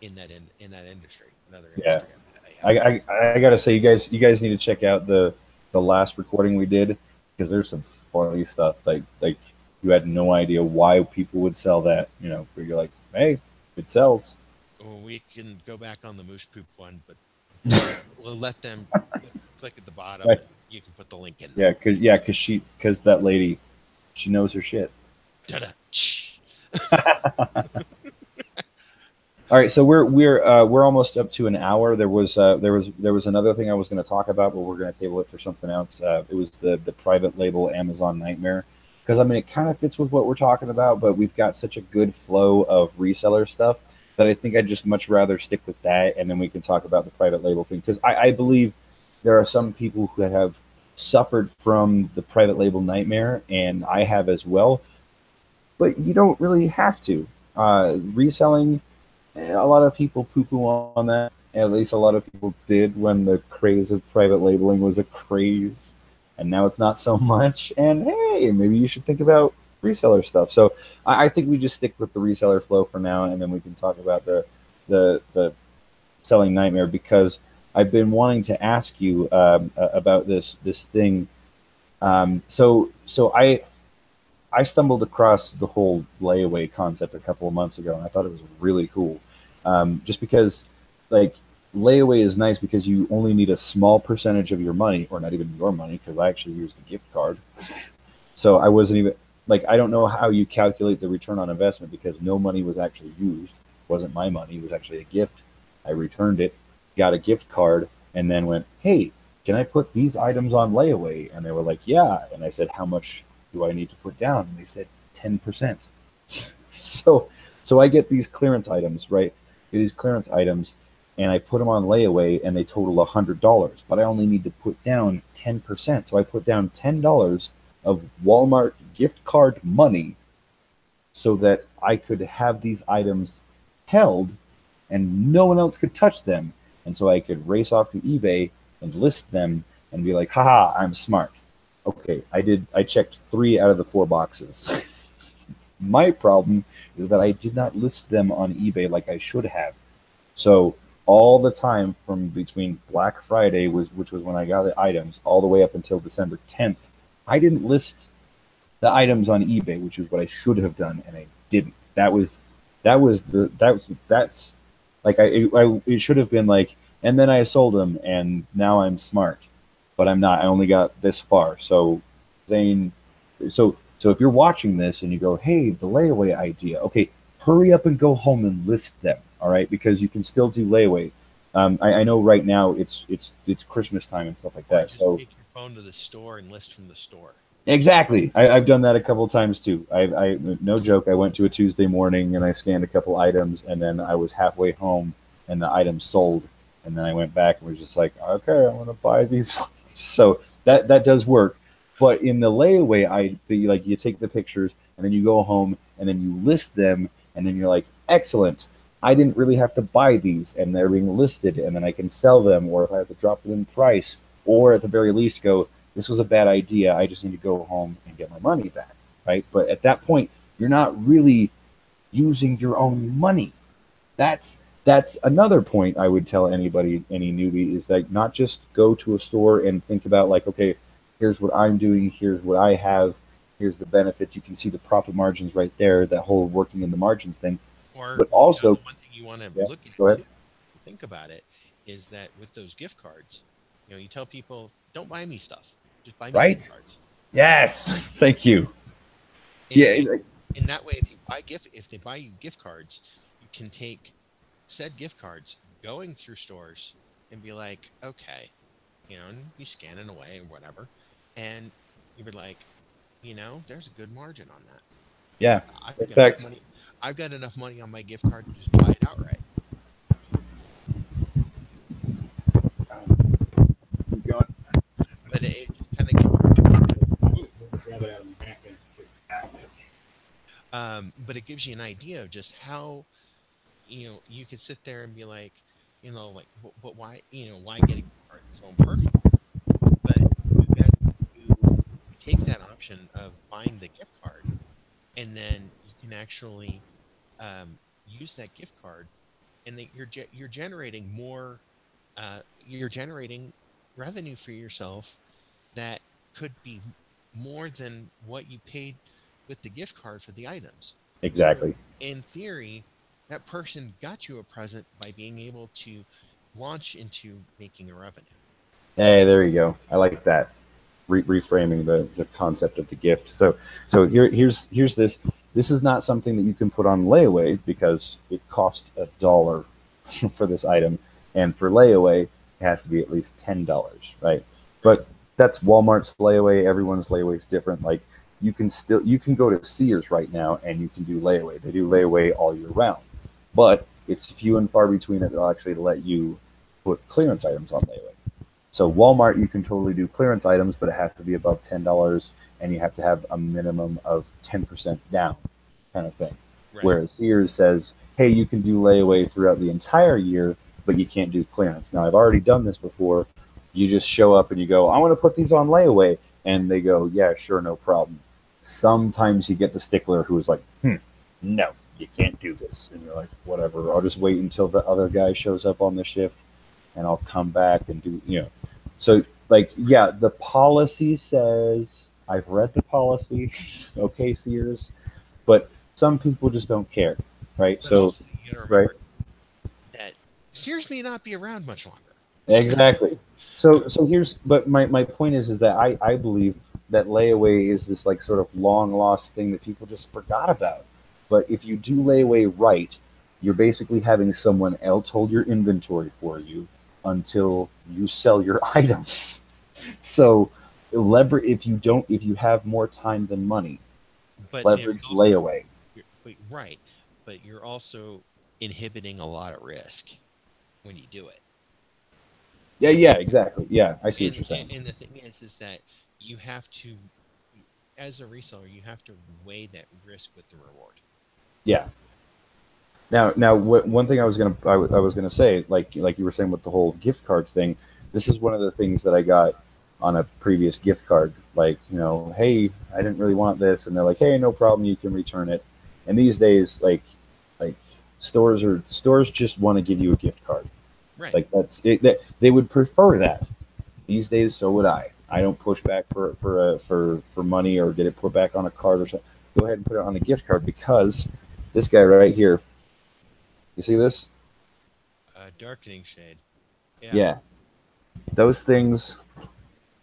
in that industry, another Yeah. industry. I would. I gotta say, you guys need to check out the last recording we did because there's some funny stuff. Like you had no idea why people would sell that. You know, where you're like, hey, it sells. Well, we can go back on the moose poop one, but we'll let them click at the bottom, Right. and you can put the link in there. Because that lady, she knows her shit. Ta-da. All right, so we're almost up to an hour. There was another thing I was going to talk about, but we're going to table it for something else. It was the private label Amazon nightmare because I mean it kind of fits with what we're talking about, but we've got such a good flow of reseller stuff that I think I'd just much rather stick with that, and then we can talk about the private label thing because I believe there are some people who have suffered from the private label nightmare, and I have as well. But you don't really have to. Reselling, a lot of people poo poo on that. At least a lot of people did when the craze of private labeling was a craze. And now it's not so much. And hey, maybe you should think about reseller stuff. So I think we just stick with the reseller flow for now, and then we can talk about the selling nightmare because I've been wanting to ask you about this thing. I stumbled across the whole layaway concept a couple of months ago, and I thought it was really cool. Just because, like, layaway is nice because you only need a small percentage of your money, or not even your money, because I actually used a gift card. So I wasn't even like I don't know how you calculate the return on investment because no money was actually used. It wasn't my money; it was actually a gift. I returned it, got a gift card, and then went, "Hey, can I put these items on layaway?" And they were like, "Yeah." And I said, "How much do I need to put down?" And they said 10%. So I get these clearance items, right? These clearance items, and I put them on layaway, and they total $100, but I only need to put down 10%. So I put down $10 of Walmart gift card money so that I could have these items held and no one else could touch them. And so I could race off to eBay and list them and be like, haha, I'm smart. Okay, I checked 3 out of the 4 boxes. My problem is that I did not list them on eBay like I should have. So all the time from between Black Friday, which was when I got the items, all the way up until December 10th, I didn't list the items on eBay, which is what I should have done, and I didn't. That's like it should have been like, and then I sold them, and now I'm smart, but I'm not. I only got this far. So, Zane, so if you're watching this and you go, hey, the layaway idea, okay, hurry up and go home and list them, all right, because you can still do layaway. I know right now it's Christmas time and stuff like Or that. just So take your phone to the store and list from the store. exactly. I've done that a couple of times too. No joke. I went to a Tuesday morning and I scanned a couple items, and then I was halfway home, and the items sold, and then I went back and was just like, okay, I want to buy these. So that does work. But in the layaway, like you take the pictures and then you go home and then you list them, and then you're like, excellent. I didn't really have to buy these, and they're being listed, and then I can sell them, or if I have to drop them in price, or at the very least go, this was a bad idea. I just need to go home and get my money back, right? But at that point, you're not really using your own money. That's another point I would tell anybody, any newbie, is like not just go to a store and think about like, okay, here's what I'm doing, here's what I have, here's the benefits. You can see the profit margins right there, that whole working in the margins thing. Or But also, the one thing you want to yeah, look go at ahead. too, think about it, is that with those gift cards, you tell people, don't buy me stuff, just buy me gift Right? cards. Yes. Thank you. And, Yeah. and in that way, if they buy you gift cards, you can take said gift cards going through stores and be like, okay, and you scanning away and whatever, and you be like, there's a good margin on that. Yeah. I've In got enough fact, money. I've got enough money on my gift card to just buy it outright. keep going. But it just kind of gives you, but it gives you an idea of just how you could sit there and be like, like, but why, why get a gift card? It's so impersonal. But you take that option of buying the gift card, and then you can actually use that gift card, and then you're generating more. You're generating revenue for yourself that could be more than what you paid with the gift card for the items. So, Exactly. in theory, that person got you a present by being able to launch into making a revenue. Hey, there you go. I like that. Reframing the concept of the gift. So here's this. This is not something that you can put on layaway because it costs $1 for this item, and for layaway it has to be at least $10, right? Right. But that's Walmart's layaway. Everyone's layaway is different. Like you can go to Sears right now and you can do layaway. They do layaway all year round, but it's few and far between that they'll actually let you put clearance items on layaway. So Walmart, you can totally do clearance items, but it has to be above $10, and you have to have a minimum of 10% down, kind of thing. Right. Whereas Sears says, hey, you can do layaway throughout the entire year, but you can't do clearance. Now, I've already done this before. You just show up and you go, I want to put these on layaway, and they go, yeah, sure, no problem. Sometimes you get the stickler who is like, no, you can't do this, and you're like, whatever. I'll just wait until the other guy shows up on the shift, and I'll come back and do. So, like, yeah, the policy says, I've read the policy, okay, Sears, but some people just don't care, right? But So, also, you got to right, remember that Sears may not be around much longer. exactly. So here's, but my point is that I believe that layaway is this like sort of long lost thing that people just forgot about. But if you do layaway right, you're basically having someone else hold your inventory for you until you sell your items. So lever if you have more time than money, But there's leverage also, layaway. right, but you're also inhibiting a lot of risk when you do it. Yeah, yeah, exactly. Yeah, I see what And you're saying. and the thing is that you have to, as a reseller, you have to weigh that risk with the reward. Yeah. Now, one thing I was gonna say, like you were saying with the whole gift card thing, this is one of the things that I got on a previous gift card. Like, hey, I didn't really want this, and they're like, hey, no problem, you can return it. And these days, like stores just want to give you a gift card. Right. Like that's it. They would prefer that these days. So would I. I don't push back for money or get it put back on a card or something. Go ahead and put it on a gift card because this guy right here, you see this? Darkening shade. Yeah. Yeah, those things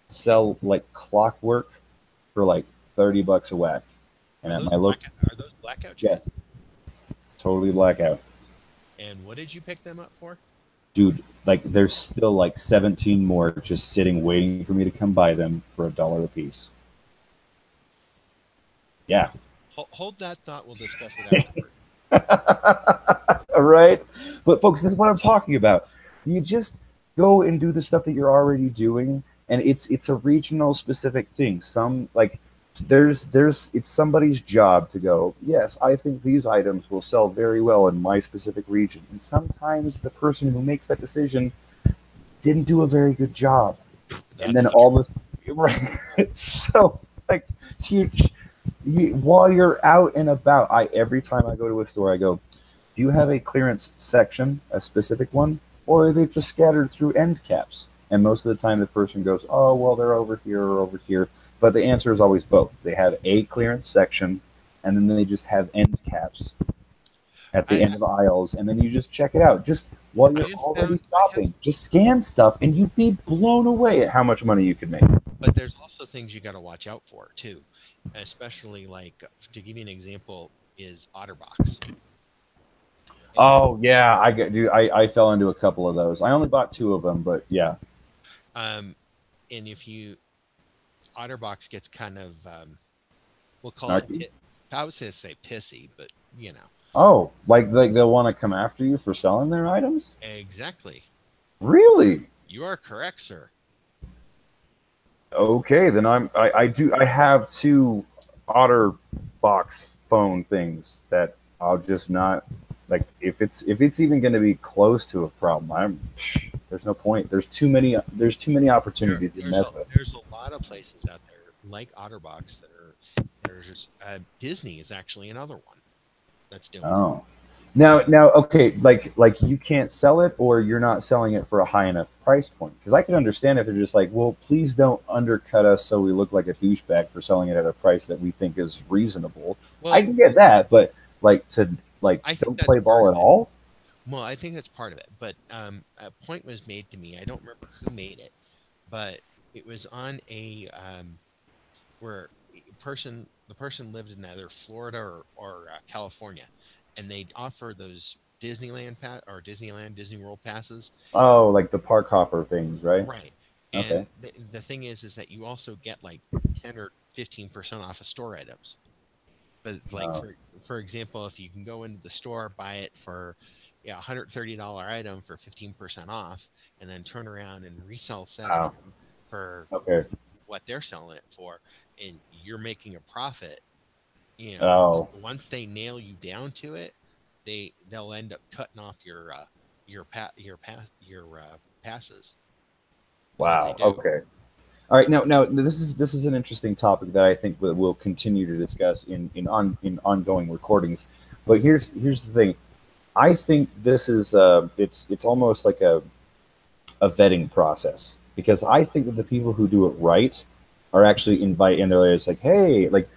sell like clockwork for like $30 a whack. And Are at those my look, blackout yeah, shades? totally blackout, And what did you pick them up for? dude. Like there's still like 17 more just sitting waiting for me to come buy them for $1 a piece. Yeah. Hold that thought. We'll discuss it afterward. All right. But folks, this is what I'm talking about. You just go and do the stuff that you're already doing, and it's a regional specific thing. Some like there's it's somebody's job to go, yes, I think these items will sell very well in my specific region. And sometimes the person who makes that decision didn't do a very good job. And That's then the all truth. this right. So like huge while you're out and about, I every time I go to a store, I go, do you have a clearance section, a specific one, or are they just scattered through end caps? And most of the time, the person goes, oh, well, they're over here or over here. But the answer is always both. They have a clearance section, and then they just have end caps at the I end of the aisles, and then you just check it out. Just while I you're have already found I have, shopping, just scan stuff, and you'd be blown away at how much money you could make. but there's also things you got to watch out for too, especially like to give you an example is OtterBox. And Oh yeah, I fell into a couple of those. I only bought two of them, but yeah. and if you Otterbox gets kind of we'll call it Snarky. I was going to say pissy, but you know. Oh, like they'll want to come after you for selling their items? Exactly. Really? You are correct, sir. Okay, then I have two Otter box phone things that I'll just not like if it's even going to be close to a problem. There's no point. There's too many opportunities to mess with. There's a lot of places out there like Otterbox that are just Disney is actually another one that's doing it. Oh. Now, okay, like you can't sell it, or you're not selling it for a high enough price point. Because I can understand if they're just like, well, please don't undercut us so we look like a douchebag for selling it at a price that we think is reasonable. I Well, can get that, but like to like I think don't that's play part ball of at it. all. Well, I think that's part of it. But a point was made to me. I don't remember who made it, but it was on a where the person lived in either Florida or California, and they offer those Disneyland Disney World passes. Oh, like the park hopper things, right? Right. Okay. And the thing is that you also get like 10 or 15% off of store items. But like Oh, for example, if you can go into the store, buy it for $130 item for 15% off, and then turn around and resell said wow. item for Okay. what they're selling it for, and you're making a profit, Oh, once they nail you down to it, they'll end up cutting off your passes is what they wow. do. Okay. All right, now this is an interesting topic that I think that we'll continue to discuss in ongoing recordings. But here's the thing. I think this is it's almost like a vetting process because I think that the people who do it right are actually invite and they're just like, hey, like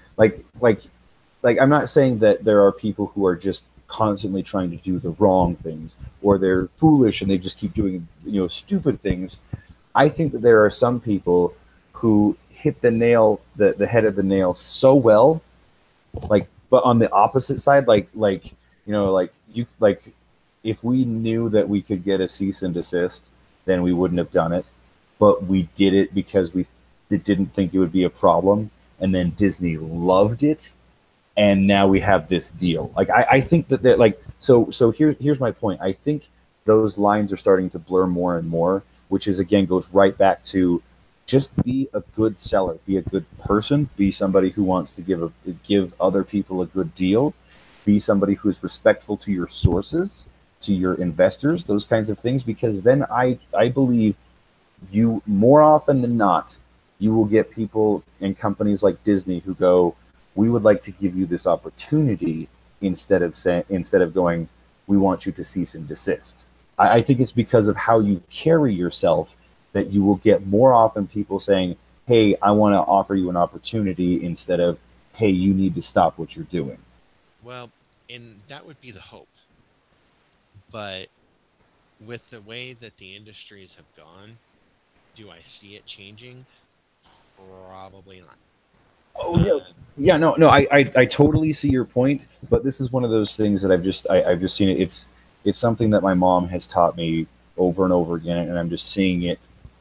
I'm not saying that there are people who are just constantly trying to do the wrong things or they're foolish and they just keep doing stupid things. I think that there are some people who hit the head of the nail so well, like, but on the opposite side, like you, like, if we knew that we could get a cease and desist, then we wouldn't have done it. But we did it because we didn't think it would be a problem. And then Disney loved it. And now we have this deal. Like, I think that they're like, so here's my point. I think those lines are starting to blur more and more, which is again goes right back to just be a good seller, be a good person, be somebody who wants to give other people a good deal, be somebody who is respectful to your sources, to your investors, those kinds of things. Because then I believe you more often than not, you will get people and companies like Disney who go, we would like to give you this opportunity instead of going, we want you to cease and desist. I think it's because of how you carry yourself that you will get more often people saying, hey, I want to offer you an opportunity instead of, hey, you need to stop what you're doing. Well, and that would be the hope. But with the way that the industries have gone, do I see it changing? Probably not. Oh yeah, Uh, yeah. No. I totally see your point, but this is one of those things that I've just seen it. It's something that my mom has taught me over and over again, and I'm just seeing it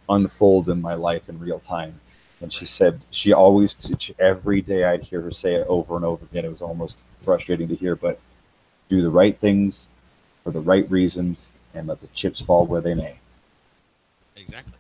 unfold in my life in real time. And she right. said she always every day I'd hear her say it over and over again. It was almost frustrating to hear, but do the right things for the right reasons and let the chips fall where they may. Exactly.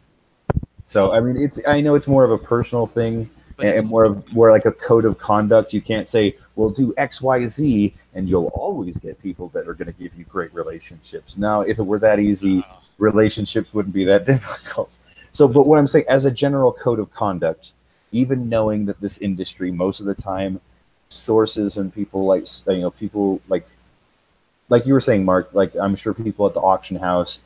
So I mean, it's I know it's more of a personal thing But it's and more also of more like a code of conduct. You can't say, "Well, do X, Y, Z," and you'll always get people that are going to give you great relationships. Now, if it were that easy, uh, relationships wouldn't be that difficult. So, but what I'm saying, as a general code of conduct, even knowing that this industry, most of the time, sources and people like people like you were saying, Mark. Like I'm sure people at the auction house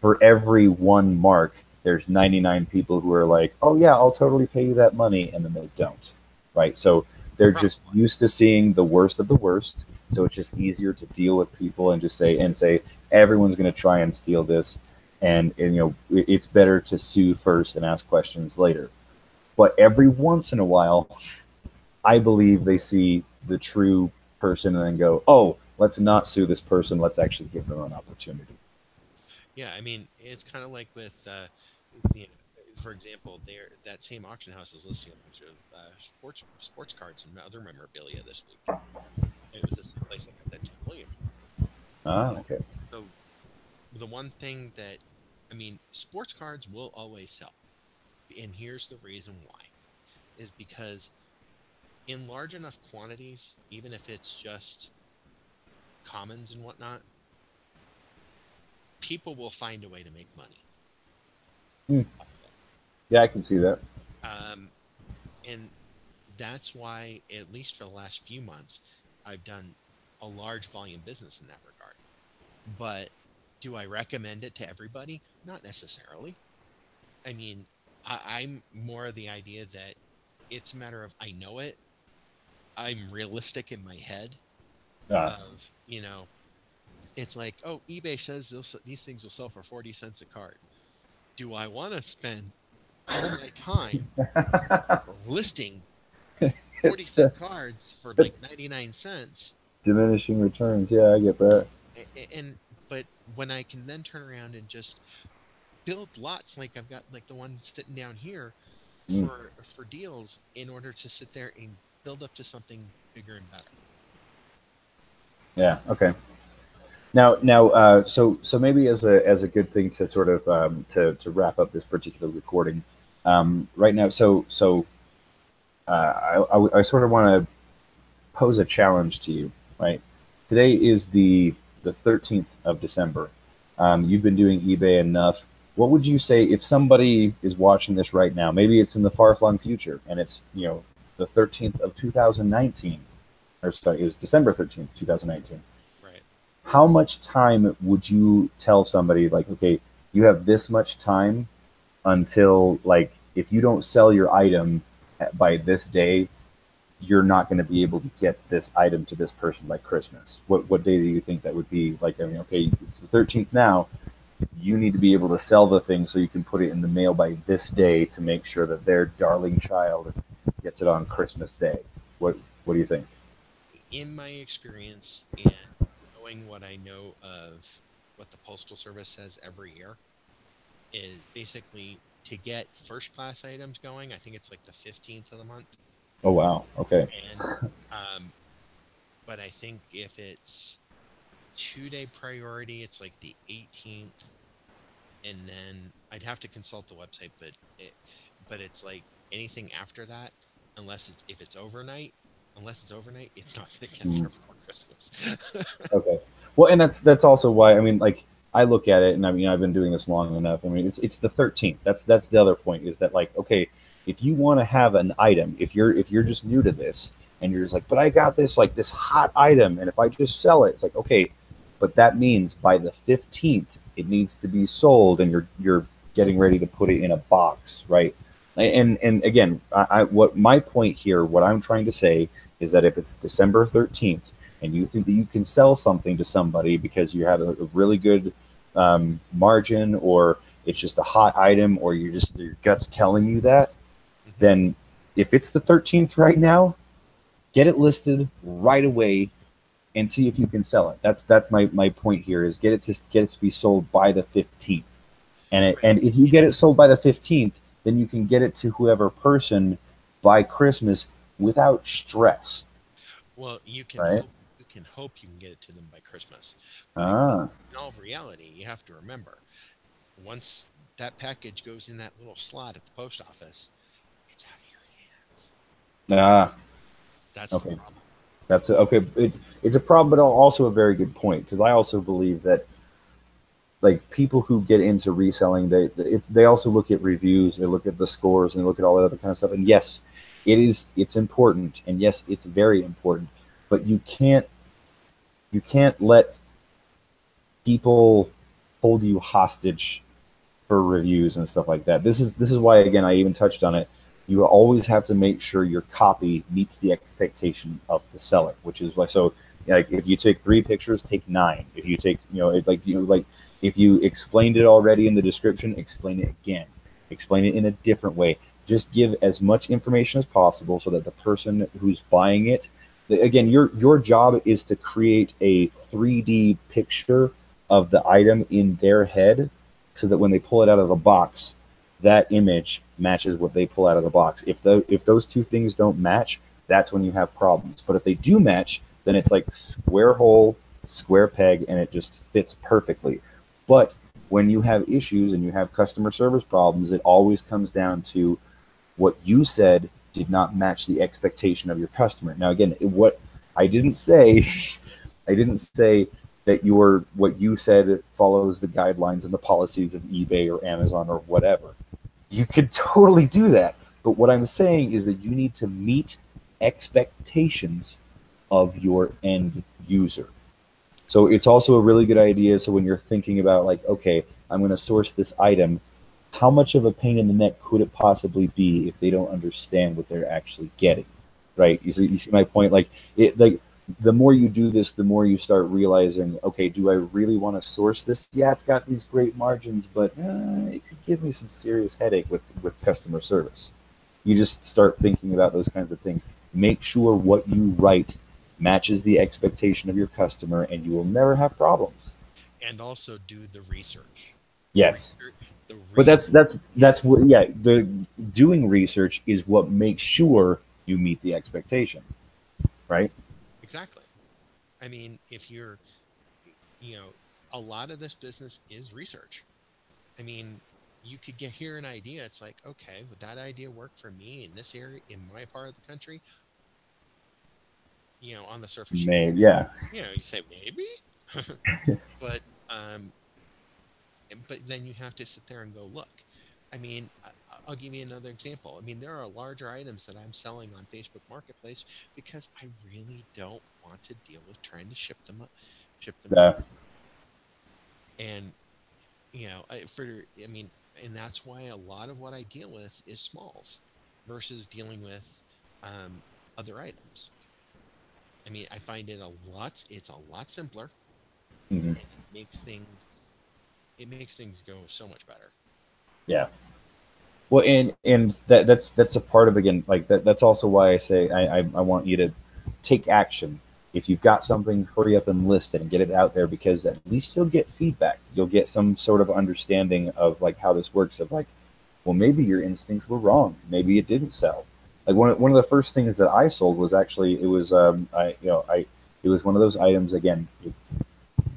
for every one mark, there's 99 people who are like, oh, yeah, I'll totally pay you that money. And then they don't. Right. So they're just probably. used to seeing the worst of the worst. So it's just easier to deal with people and just say, everyone's going to try and steal this. And, it's better to sue first and ask questions later. But every once in a while, I believe they see the true person and then go, oh, let's not sue this person. Let's actually give them an opportunity. Yeah, I mean, it's kind of like with for example, there that same auction house is listing a bunch of sports cards and other memorabilia this week. It was the same place I got that Tim Williams. Ah, okay. So the one thing that, I mean, sports cards will always sell, and here's the reason why: is because in large enough quantities, even if it's just commons and whatnot, people will find a way to make money. Hmm. Yeah, I can see that. Um, and that's why, at least for the last few months, I've done a large volume business in that regard. But do I recommend it to everybody? Not necessarily. I mean, I'm more of the idea that it's a matter of I know it. I'm realistic in my head Ah, of, it's like, oh, eBay says these things will sell for 40 cents a card. Do I want to spend all my time listing 40 it's cent cards for like it's 99 cents? diminishing returns. Yeah, I get that. And but when I can then turn around and just build lots, like I've got like the one sitting down here Mm. for deals, in order to sit there and build up to something bigger and better. Yeah. Okay. Now, so maybe as a good thing to sort of to wrap up this particular recording, right now. I sort of want to pose a challenge to you. Right, today is the 13th of December. You've been doing eBay enough. What would you say if somebody is watching this right now? Maybe it's in the far flung future, and it's the 13th of 2019, or sorry, it was December 13th, 2019. Right. How much time would you tell somebody, like, okay, you have this much time until, like, if you don't sell your item by this day, you're not going to be able to get this item to this person by Christmas? What day do you think that would be? Like, I mean, okay, it's the 13th now. You need to be able to sell the thing so you can put it in the mail by this day to make sure that their darling child gets it on Christmas Day. What do you think? In my experience, and knowing what I know of what the Postal Service says every year, is basically to get first class items going. I think it's like the 15th of the month. Oh wow. Okay. And but I think if it's 2-day priority, it's like the 18th, and then I'd have to consult the website, but it's like anything after that, if it's overnight, it's not going to get Mm. there before Christmas. Okay. Well, and that's also why, I mean, like, I look at it, and I mean, I've been doing this long enough. I mean, it's the 13th. That's the other point, is that, like, okay, if you want to have an item, if you're just new to this and you're just like, but I got this, like, this hot item, and if I just sell it, it's like, okay, but that means by the 15th it needs to be sold, and you're getting ready to put it in a box, right? And again, what my point here, what I'm trying to say is that if it's December 13th and you think that you can sell something to somebody because you have a really good margin, or it's just a hot item, or your gut's telling you that, then if it's the 13th right now, get it listed right away and see if you can sell it. That's my point here, is get it to be sold by the 15th. Right. And if you get it sold by the 15th, then you can get it to whoever person by Christmas without stress, Well, right? hope you can get it to them by Christmas. But Ah, in all reality, you have to remember, once that package goes in that little slot at the post office, it's out of your hands. ah, That's the okay. problem. Okay. It's a problem, but also a very good point, because I also believe that, like, people who get into reselling, they also look at reviews, they look at the scores, and they look at all that other kind of stuff. And yes, it's important, and yes, it's very important, but you can't let people hold you hostage for reviews and stuff like that. This is why, again, I even touched on it. You always have to make sure your copy meets the expectation of the seller, which is why. So, like, if you take 3 pictures, take 9. If you take, it's like, like, if you explained it already in the description, explain it again. Explain it in a different way. Just give as much information as possible so that the person who's buying it, again, your job is to create a 3D picture of the item in their head, so that when they pull it out of the box, that image matches what they pull out of the box. If those two things don't match, that's when you have problems. But if they do match, then it's like square hole, square peg, and it just fits perfectly. But when you have issues and you have customer service problems, it always comes down to what you said did not match the expectation of your customer. Now, again, what I didn't say, I didn't say that what you said follows the guidelines and the policies of eBay or Amazon or whatever. You could totally do that. But what I'm saying is that you need to meet expectations of your end user. So it's also a really good idea. So when you're thinking about like, okay, I'm going to source this item, how much of a pain in the neck could it possibly be if they don't understand what they're actually getting, right? You see my point? Like the more you do this, the more you start realizing, okay, do I really want to source this? Yeah, it's got these great margins, but it could give me some serious headache with customer service. You just start thinking about those kinds of things. Make sure what you write matches the expectation of your customer, and you will never have problems. And also do the research. Yes. But that's what, yeah, the doing research is what makes sure you meet the expectation, right? Exactly. I mean, if you're, a lot of this business is research. I mean, you could hear an idea. It's like, okay, would that idea work for me in this area, in my part of the country? On the surface, Maybe, yeah. You say maybe, but but then you have to sit there and go look. I mean, I'll give you another example. I mean, there are larger items that I'm selling on Facebook Marketplace because I really don't want to deal with trying to ship them Yeah. And and that's why a lot of what I deal with is smalls versus dealing with other items. I mean, I find it's a lot simpler. Mm-hmm. And it makes things go so much better. Yeah. Well, and that's a part of, again, like that's also why I say I want you to take action. If you've got something, hurry up and list it and get it out there, because at least you'll get feedback. You'll get some sort of understanding of like how this works, of like, well, maybe your instincts were wrong. Maybe it didn't sell. Like one of the first things that I sold was actually, it was it was one of those items, again,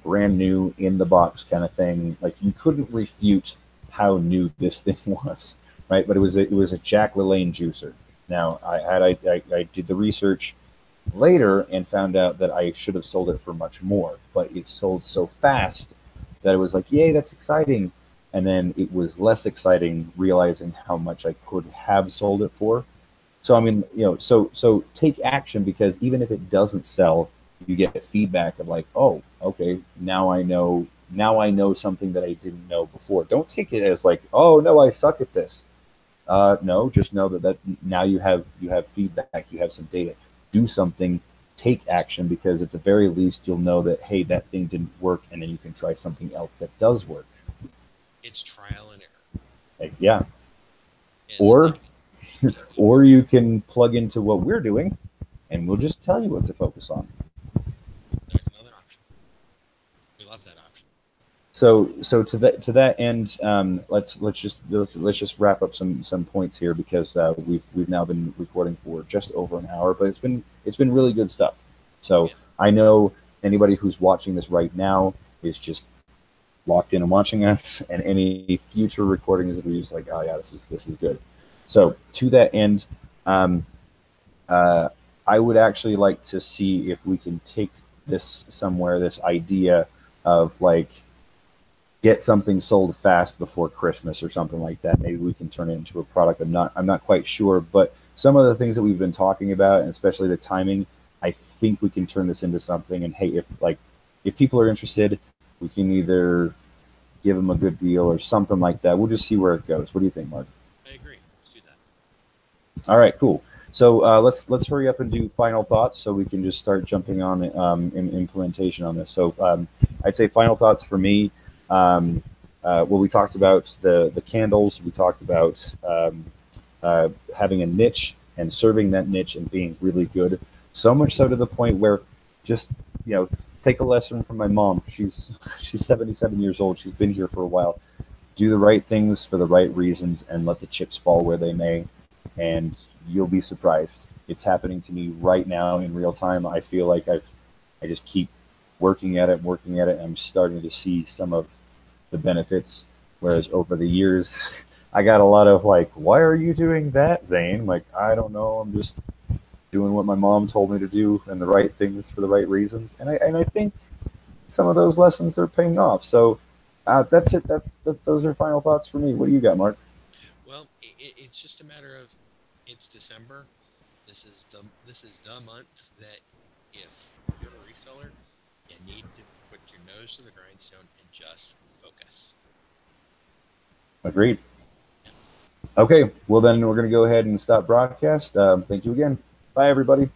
brand new in the box kind of thing. Like you couldn't refute how new this thing was, right? But it was a Jack LaLanne juicer. Now I did the research later and found out that I should have sold it for much more, but it sold so fast that it was like, yay, that's exciting. And then it was less exciting realizing how much I could have sold it for. So I mean, so take action, because even if it doesn't sell, you get feedback of like, oh, okay, now I know something that I didn't know before. Don't take it as like, oh no, I suck at this. No, just know that now you have feedback, you have some data. Do something, take action, because at the very least you'll know that, hey, that thing didn't work, and then you can try something else that does work. It's trial and error. Like, yeah. Or you can plug into what we're doing, and we'll just tell you what to focus on. There's another option. We love that option. So to that end, let's just wrap up some points here, because we've now been recording for just over an hour, but it's been really good stuff. So yeah. I know anybody who's watching this right now is just locked in and watching us, and any future recordings will be just like, oh yeah, this is good. So to that end, I would actually like to see if we can take this somewhere, this idea of like, get something sold fast before Christmas or something like that. Maybe we can turn it into a product. I'm not quite sure, but some of the things that we've been talking about, and especially the timing, I think we can turn this into something. And hey, if people are interested, we can either give them a good deal or something like that. We'll just see where it goes. What do you think, Mark? I agree. Let's do that. All right, cool. So let's hurry up and do final thoughts, so we can just start jumping on in implementation on this. So I'd say final thoughts for me. Well, we talked about the candles. We talked about having a niche and serving that niche and being really good. So much so to the point where, just take a lesson from my mom. She's 77 years old. She's been here for a while. do the right things for the right reasons and let the chips fall where they may, and you'll be surprised. It's happening to me right now in real time. I feel like I just keep working at it, and I'm starting to see some of the benefits. Whereas over the years, I got a lot of like, "Why are you doing that, Zane?" Like, I don't know. I'm just doing what my mom told me to do and the right things for the right reasons. And I think some of those lessons are paying off. So that's it. Those are final thoughts for me. What do you got, Mark? Well, it's just a matter of it's December. This is the month that if you're a reseller, you need to put your nose to the grindstone and just focus. Agreed. Okay, well then we're going to go ahead and stop broadcast. Thank you again. Bye, everybody.